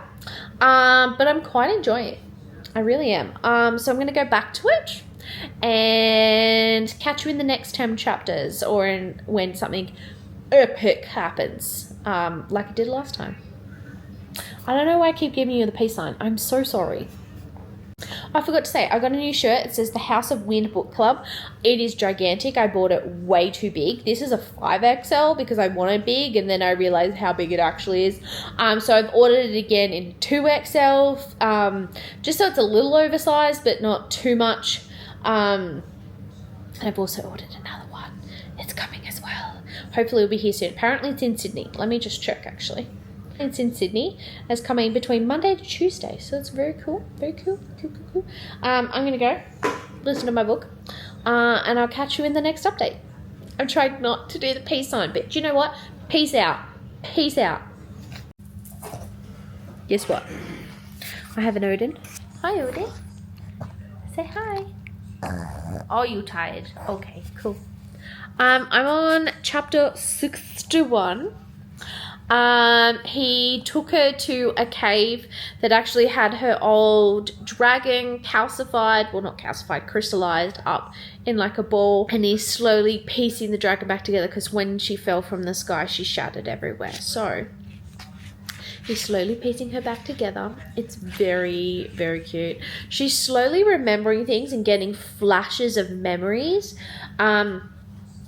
A: But I'm quite enjoying it. I really am. So I'm going to go back to it and catch you in the next 10 chapters, or when something epic happens, like it did last time. I don't know why I keep giving you the peace sign. I'm so sorry. I forgot to say, I got a new shirt. It says the House of Wind Book Club. It is gigantic. I bought it way too big. This is a 5XL because I wanted big, and then I realized how big it actually is. So I've ordered it again in 2XL, just so it's a little oversized, but not too much. I've also ordered another one. It's coming as well. Hopefully it'll be here soon. Apparently it's in Sydney. Let me just check, actually. It's in Sydney. It's coming between Monday to Tuesday, so it's very cool. Very cool. Cool. I'm going to go listen to my book, and I'll catch you in the next update. I'm trying not to do the peace sign, but you know what? Peace out. Peace out. Guess what? I have an Odin. Hi, Odin. Say hi. Oh, you tired? Okay, cool. I'm on chapter 61. He took her to a cave that actually had her old dragon calcified, well, not calcified, crystallized up in like a ball, and he's slowly piecing the dragon back together, because when she fell from the sky, she shattered everywhere. So he's slowly piecing her back together. It's very, very cute. She's slowly remembering things and getting flashes of memories.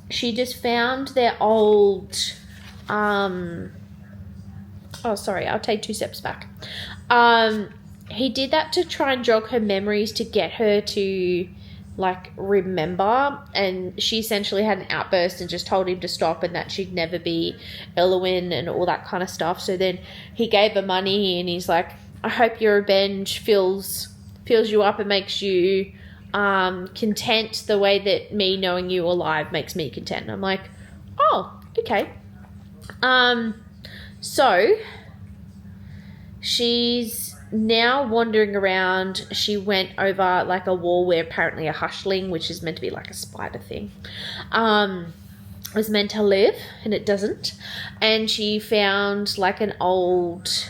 A: She just found their old, oh, sorry, I'll take 2 steps back. He did that to try and jog her memories to get her to, like, remember. And she essentially had an outburst and just told him to stop, and that she'd never be Elwyn and all that kind of stuff. So then he gave her money, and he's like, I hope your revenge fills you up and makes you content the way that me knowing you alive makes me content. And I'm like, oh, okay. So she's now wandering around. She went over like a wall where apparently a hushling, which is meant to be like a spider thing, was meant to live, and it doesn't. And she found like an old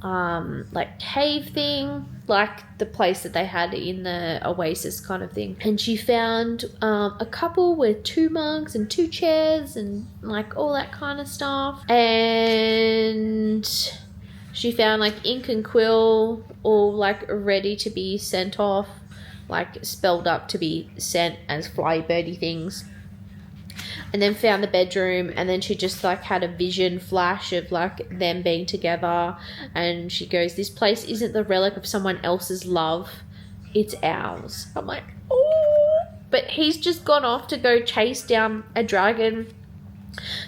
A: like cave thing, like the place that they had in the oasis kind of thing. And she found a couple with 2 mugs and 2 chairs and like all that kind of stuff. And she found like ink and quill all like ready to be sent off, like spelled up to be sent as fly birdie things. And then found the bedroom, and then she just like had a vision flash of like them being together, and she goes, this place isn't the relic of someone else's love, it's ours. I'm like, oh, but he's just gone off to go chase down a dragon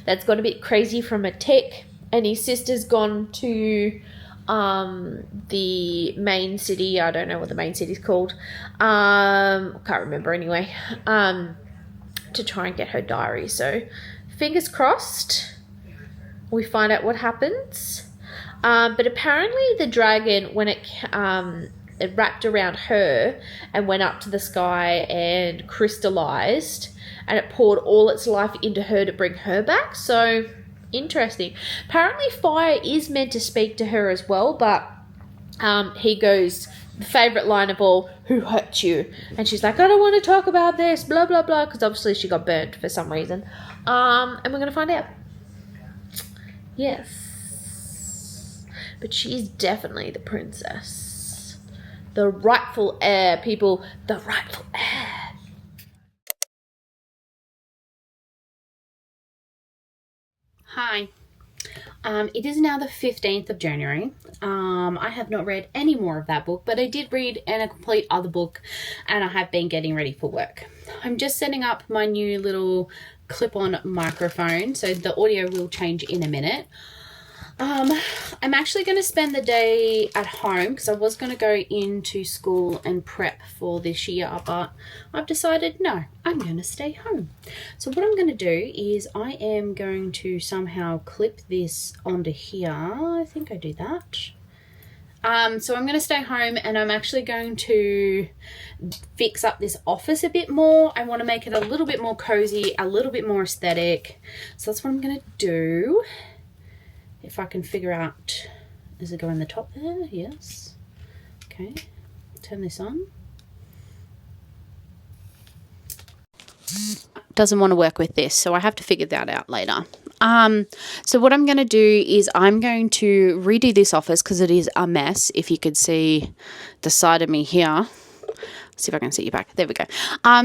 A: that's got a bit crazy from a tick, and his sister's gone to the main city. I don't know what the main city's called, can't remember anyway, to try and get her diary. So fingers crossed we find out what happens. But apparently the dragon, when it wrapped around her and went up to the sky and crystallized, and it poured all its life into her to bring her back. So interesting. Apparently fire is meant to speak to her as well, but he goes, the favourite line of all, who hurt you? And she's like, I don't want to talk about this, blah, blah, blah, because obviously she got burnt for some reason. And we're going to find out. Yes. But she's definitely the princess. The rightful heir, people. The rightful heir. Hi. It is now the 15th of January. I have not read any more of that book, but I did read a complete other book, and I have been getting ready for work. I'm just setting up my new little clip-on microphone, so the audio will change in a minute. I'm actually going to spend the day at home because I was going to go into school and prep for this year, but I've decided no, I'm going to stay home. So what I'm going to do is I am going to somehow clip this onto here. I think I do that. So I'm going to stay home and I'm actually going to fix up this office a bit more. I want to make it a little bit more cozy, a little bit more aesthetic. So that's what I'm going to do. If I can figure out, does it go in the top there? Yes. Okay, turn this on. Doesn't want to work with this, so I have to figure that out later. So what I'm going to do is I'm going to redo this office because it is a mess. If you could see the side of me here. See if I can see you back. There we go.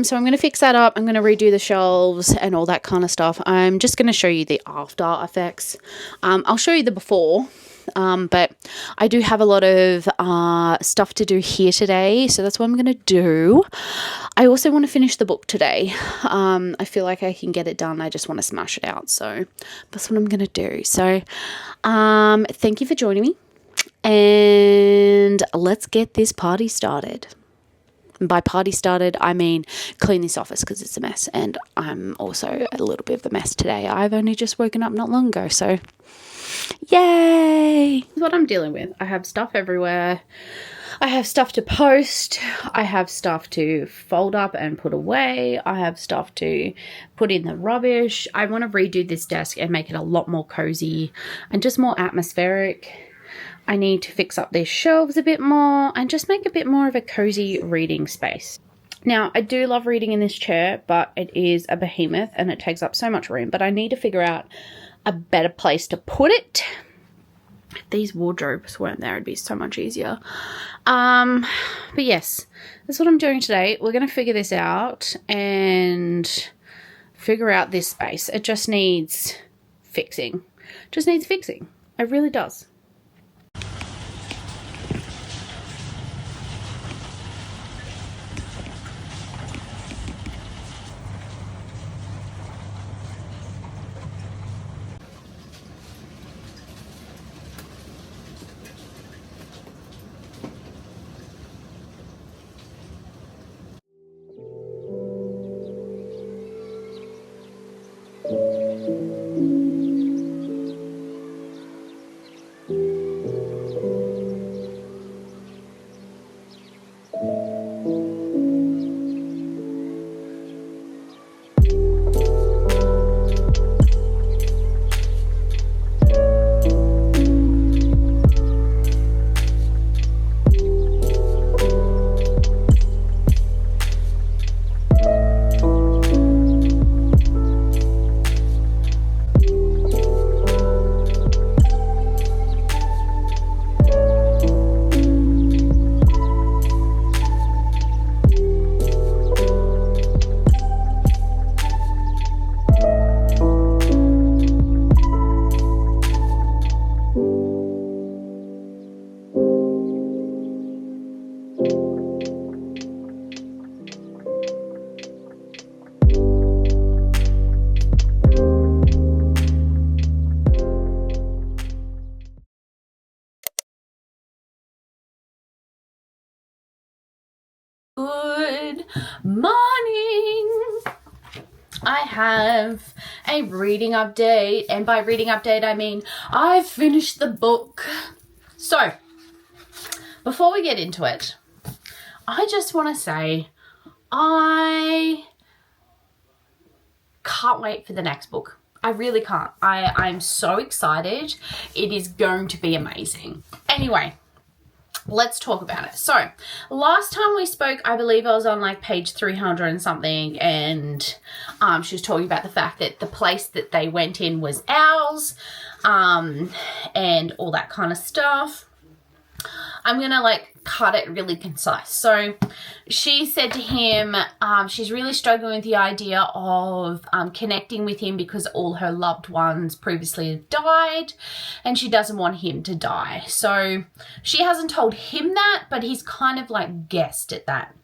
A: So I'm going to fix that up. I'm going to redo the shelves and all that kind of stuff. I'm just going to show you the after effects. I'll show you the before, but I do have a lot of stuff to do here today, so that's what I'm going to do. I also want to finish the book today. I feel like I can get it done. I just want to smash it out, so that's what I'm going to do. So thank you for joining me, and let's get this party started. And by party started, I mean clean this office because it's a mess. And I'm also a little bit of a mess today. I've only just woken up not long ago. So, yay! This is what I'm dealing with. I have stuff everywhere. I have stuff to post. I have stuff to fold up and put away. I have stuff to put in the rubbish. I want to redo this desk and make it a lot more cozy and just more atmospheric. I need to fix up these shelves a bit more and just make a bit more of a cozy reading space. Now, I do love reading in this chair, but it is a behemoth and it takes up so much room, but I need to figure out a better place to put it. If these wardrobes weren't there, it'd be so much easier. But yes, that's what I'm doing today. We're going to figure this out and figure out this space. It just needs fixing. Just needs fixing. It really does. Good morning. I have a reading update, and by reading update I mean I've finished the book. So before we get into it, I just want to say I can't wait for the next book. I really can't. I'm so excited. It is going to be amazing. Anyway, let's talk about it. So last time we spoke, I believe I was on like page 300 and something, and she was talking about the fact that the place that they went in was ours, and all that kind of stuff. I'm going to like cut it really concise. So she said to him, she's really struggling with the idea of connecting with him because all her loved ones previously have died and she doesn't want him to die. So she hasn't told him that, but he's kind of like guessed at that.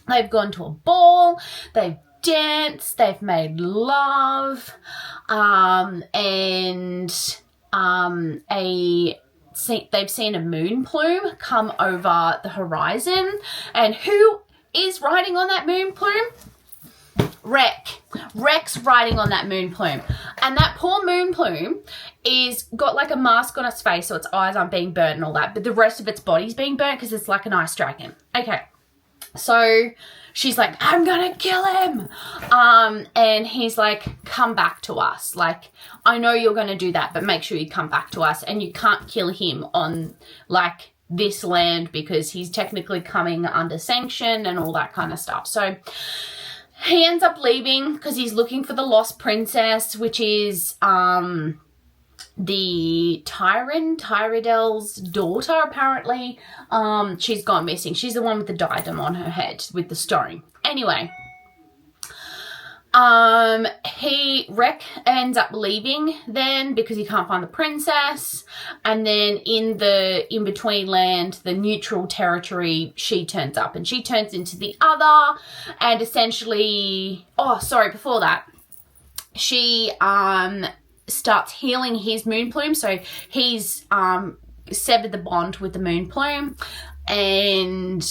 A: They've gone to a ball, they've danced, they've made love, they've seen a moon plume come over the horizon. And who is riding on that moon plume? Rec's riding on that moon plume. And that poor moon plume is got like a mask on its face so its eyes aren't being burnt and all that, but the rest of its body's being burnt because it's like an ice dragon. Okay. So she's like, I'm gonna kill him. And he's like, come back to us. Like, I know you're gonna do that, but make sure you come back to us. And you can't kill him on like this land because he's technically coming under sanction and all that kind of stuff. So he ends up leaving because he's looking for the lost princess, which is the Tyradel's daughter, apparently. She's gone missing. She's the one with the diadem on her head with the stone. Anyway, Rec ends up leaving then because he can't find the princess. And then in the in-between land, the neutral territory, she turns up and she turns into the other. And essentially, before that, she starts healing his moon plume. So he's severed the bond with the moon plume, and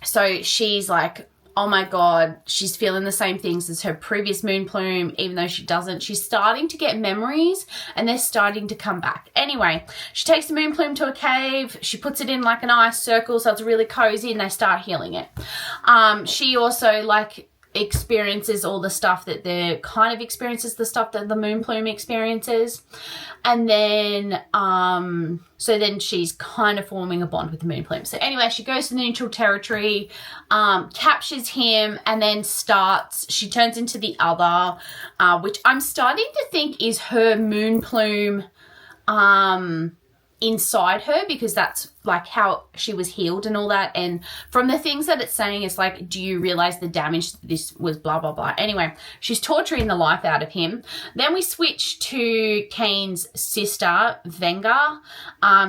A: so she's like, oh my god, she's feeling the same things as her previous moon plume, even though she doesn't. She's starting to get memories and they're starting to come back. Anyway, she takes the moon plume to a cave. She puts it in like an ice circle so it's really cozy, and they start healing it. She also like experiences all the stuff that the stuff that the moon plume experiences. And then so then she's kind of forming a bond with the moon plume. So anyway, she goes to the neutral territory, captures him, and then she turns into the other, which I'm starting to think is her moon plume inside her, because that's like how she was healed and all that. And from the things that it's saying, it's like, do you realize the damage this was, blah blah blah. Anyway, she's torturing the life out of him. Then we switch to Kane's sister, Venga.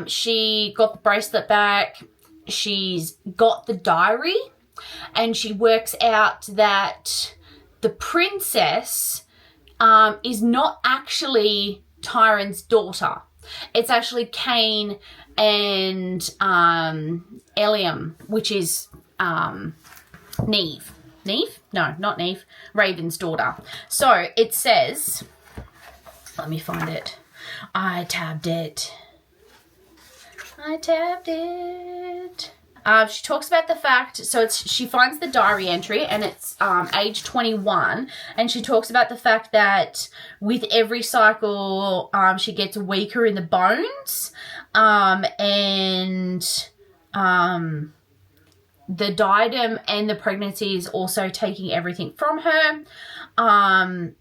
A: She got the bracelet back, she's got the diary, and she works out that the princess is not actually Tyron's daughter. It's actually Kane and Eliam, which is Neve. Neve? No, not Neve. Raven's daughter. So it says, let me find it. I tabbed it. She talks about the fact, so she finds the diary entry, and it's age 21, and she talks about the fact that with every cycle she gets weaker in the bones, and the diadem and the pregnancy is also taking everything from her.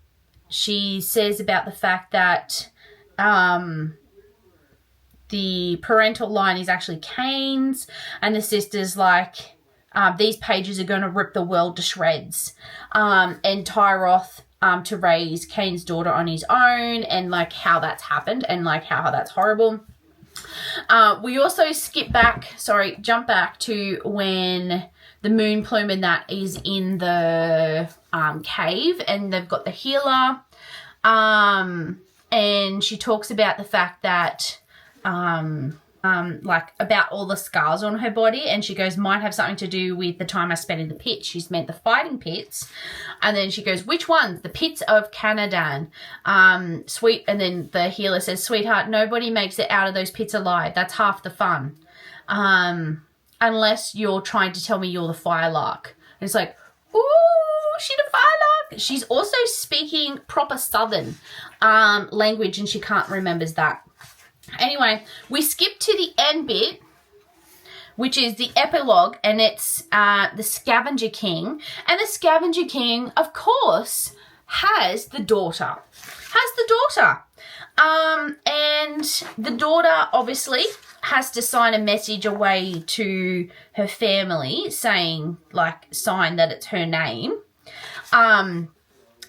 A: She says about the fact that the parental line is actually Kane's, and the sister's like, these pages are going to rip the world to shreds, and Tyroth to raise Kane's daughter on his own, and like how that's happened and like how that's horrible. We also jump back to when the moon plume and that is in the cave, and they've got the healer, and she talks about the fact that like about all the scars on her body, and she goes, might have something to do with the time I spent in the pits. She's meant the fighting pits. And then she goes, which ones? The pits of Canadan. And then the healer says, sweetheart, nobody makes it out of those pits alive. That's half the fun. Unless you're trying to tell me you're the firelark. And it's like, ooh, she's a firelark. She's also speaking proper southern language, and she can't remembers that. Anyway, we skip to the end bit, which is the epilogue, and it's the Scavenger King. And the Scavenger King, of course, has the daughter. And the daughter obviously has to sign a message away to her family saying, like, sign that it's her name. And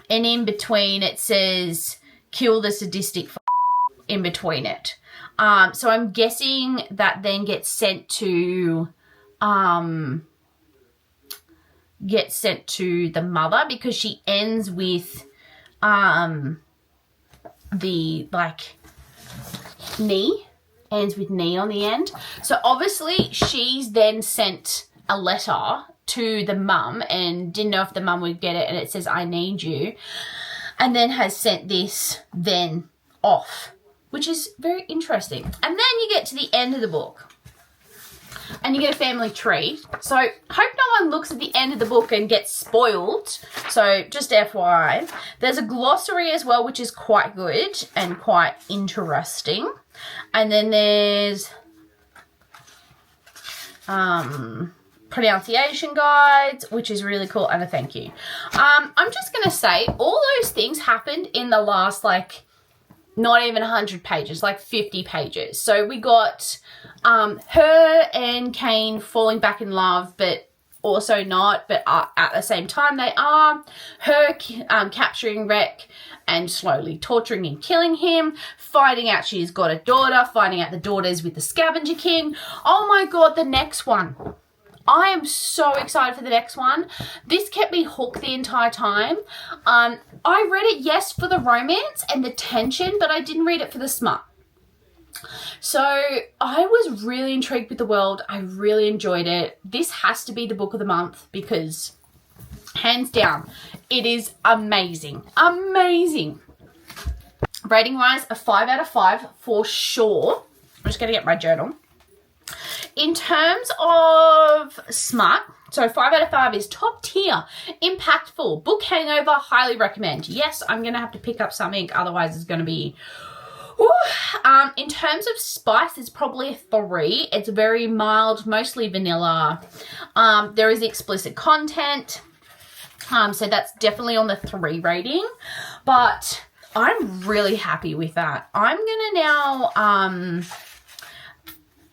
A: in between it says, kill the sadistic in between it. So I'm guessing that then gets sent to the mother, because she ends with the, like, knee. Ends with knee on the end. So obviously she's then sent a letter to the mum and didn't know if the mum would get it, and it says, I need you. And then has sent this then off, which is very interesting. And then you get to the end of the book and you get a family tree. So hope no one looks at the end of the book and gets spoiled. So just FYI. There's a glossary as well, which is quite good and quite interesting. And then there's pronunciation guides, which is really cool, and a thank you. I'm just going to say all those things happened in the last, like, not even 100 pages, like 50 pages. So we got her and Kane falling back in love, but also not, but at the same time they are. Her capturing Rec and slowly torturing and killing him, finding out she's got a daughter, finding out the daughter's with the scavenger king. Oh my god, the next one. I am so excited for the next one. This kept me hooked the entire time. I read it, yes, for the romance and the tension, but I didn't read it for the smut. So I was really intrigued with the world. I really enjoyed it. This has to be the book of the month because, hands down, it is amazing. Amazing. Rating wise, a 5 out of 5 for sure. I'm just going to get my journal. In terms of smut, so 5 out of 5 is top tier, impactful, book hangover, highly recommend. Yes, I'm going to have to pick up something, otherwise it's going to be... in terms of spice, it's probably a 3. It's very mild, mostly vanilla. There is explicit content, so that's definitely on the 3 rating, but I'm really happy with that. I'm going to now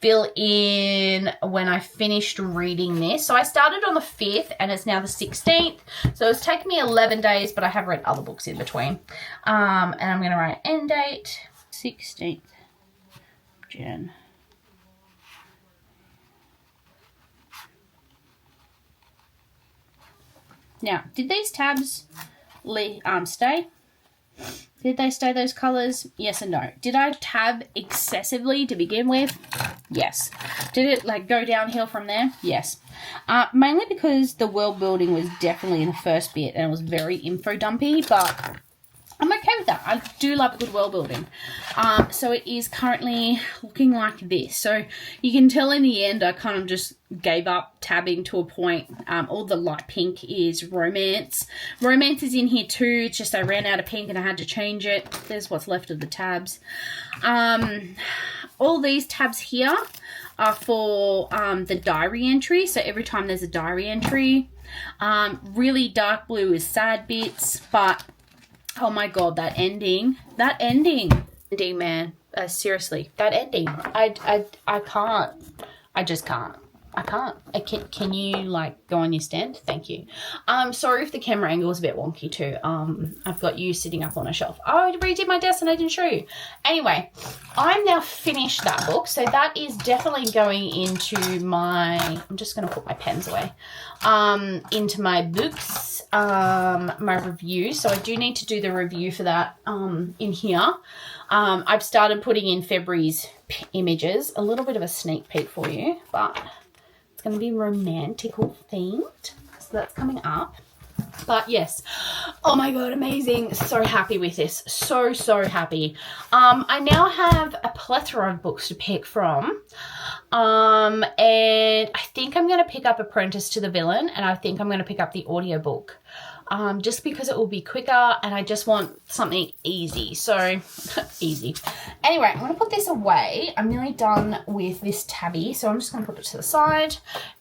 A: fill in when I finished reading this. So I started on the 5th and it's now the 16th. So it's taken me 11 days, but I have read other books in between. And I'm going to write end date, 16th Jan. Now, did these tabs stay? Did they stay those colours? Yes and no. Did I tab excessively to begin with? Yes. Did it, like, go downhill from there? Yes. Mainly because the world building was definitely in the first bit and it was very info dumpy, but I'm okay with that. I do love a good world building. So it is currently looking like this. So you can tell in the end I kind of just gave up tabbing to a point. All the light pink is romance. Romance is in here too. It's just I ran out of pink and I had to change it. There's what's left of the tabs. All these tabs here are for the diary entry. So every time there's a diary entry. Really dark blue is sad bits, but oh my god, that ending, man, seriously, that ending, I can't, I just can't. I can't. Can you, like, go on your stand? Thank you. Sorry if the camera angle is a bit wonky too. I've got you sitting up on a shelf. Oh, I redid my desk and I didn't show you. Anyway, I'm now finished that book. So that is definitely going into my, I'm just going to put my pens away, into my books, my review. So I do need to do the review for that in here. I've started putting in February's images, a little bit of a sneak peek for you, but going to be romantical themed, so that's coming up. But yes, oh my god, amazing. So happy with this, so happy. I now have a plethora of books to pick from, and I think I'm going to pick up Apprentice to the Villain, and I think I'm going to pick up the audiobook, just because it will be quicker and I just want something easy. So easy. Anyway, I'm going to put this away. I'm nearly done with this tabby, so I'm just going to put it to the side.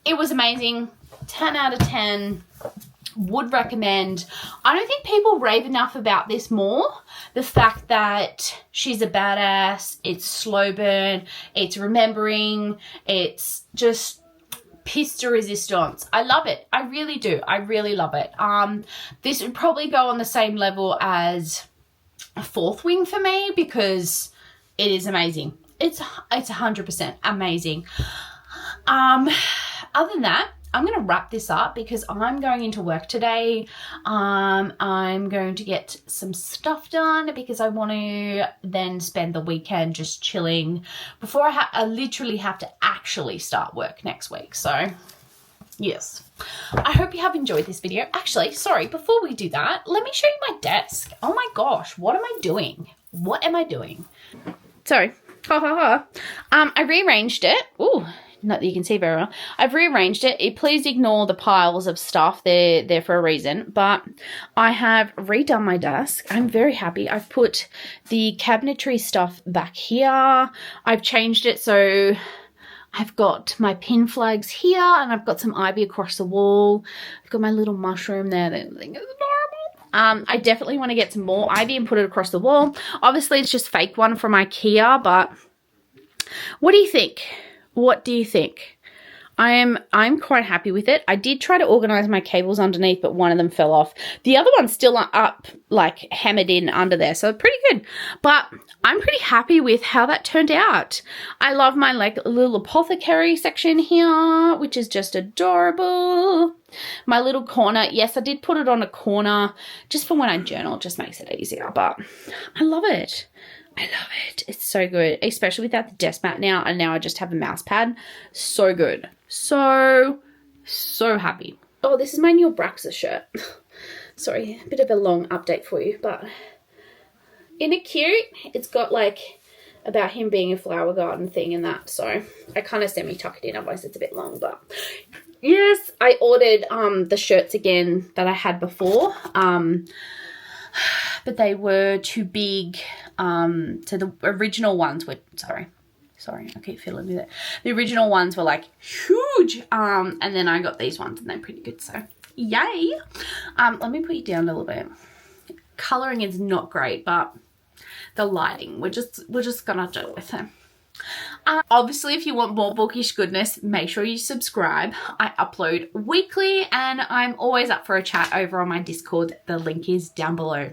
A: It was amazing. 10 out of 10. Would recommend. I don't think people rave enough about this more. The fact that she's a badass, it's slow burn, it's remembering, it's just piece de resistance. I love it. I really do. I really love it. This would probably go on the same level as a Fourth Wing for me because it is amazing. It's 100% amazing. Other than that, I'm going to wrap this up because I'm going into work today. I'm going to get some stuff done because I want to then spend the weekend just chilling before I literally have to actually start work next week. So, yes. I hope you have enjoyed this video. Actually, sorry, before we do that, let me show you my desk. Oh my gosh, what am I doing? What am I doing? Sorry. I rearranged it. Ooh. Not that you can see very well. I've rearranged it. Please ignore the piles of stuff. They're there for a reason. But I have redone my desk. I'm very happy. I've put the cabinetry stuff back here. I've changed it so I've got my pin flags here and I've got some ivy across the wall. I've got my little mushroom there. That I think is adorable. I definitely want to get some more ivy and put it across the wall. Obviously, it's just fake one from IKEA, but what do you think? What do you think? I'm quite happy with it. I did try to organize my cables underneath, but one of them fell off. The other one's still up, like hammered in under there, so pretty good. But I'm pretty happy with how that turned out. I love my like little apothecary section here, which is just adorable. My little corner, yes, I did put it on a corner just for when I journal. It just makes it easier, but I love it. I love it. It's so good, especially without the desk mat now, and now I just have a mouse pad. So good. So happy. Oh, this is my new Braxa shirt. Sorry, a bit of a long update for you, but isn't it cute? It's got like about him being a flower garden thing and that, so I kind of semi-tuck it in, otherwise it's a bit long, but yes, I ordered the shirts again that I had before, but they were too big. So the original ones were, sorry, I keep fiddling with it. The original ones were like huge. And then I got these ones and they're pretty good. So yay. Let me put you down a little bit. Coloring is not great, but the lighting, we're just gonna do it with it. Obviously, if you want more bookish goodness, make sure you subscribe. I upload weekly and I'm always up for a chat over on my Discord. The link is down below.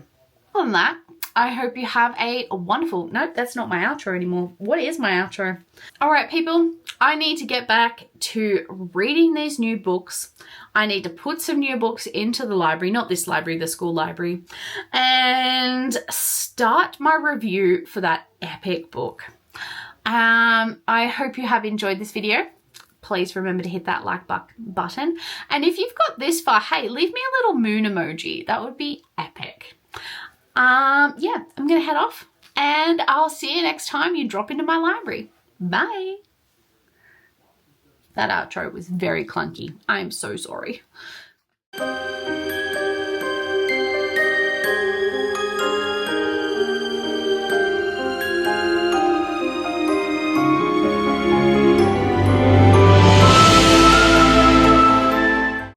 A: Other than that, I hope you have a wonderful, nope, that's not my outro anymore. What is my outro? All right, people, I need to get back to reading these new books. I need to put some new books into the library, not this library, the school library, and start my review for that epic book. I hope you have enjoyed this video. Please remember to hit that like button. And if you've got this far, hey, leave me a little moon emoji. That would be epic. Yeah, I'm gonna head off and I'll see you next time you drop into my library. Bye. That outro was very clunky. I'm so sorry.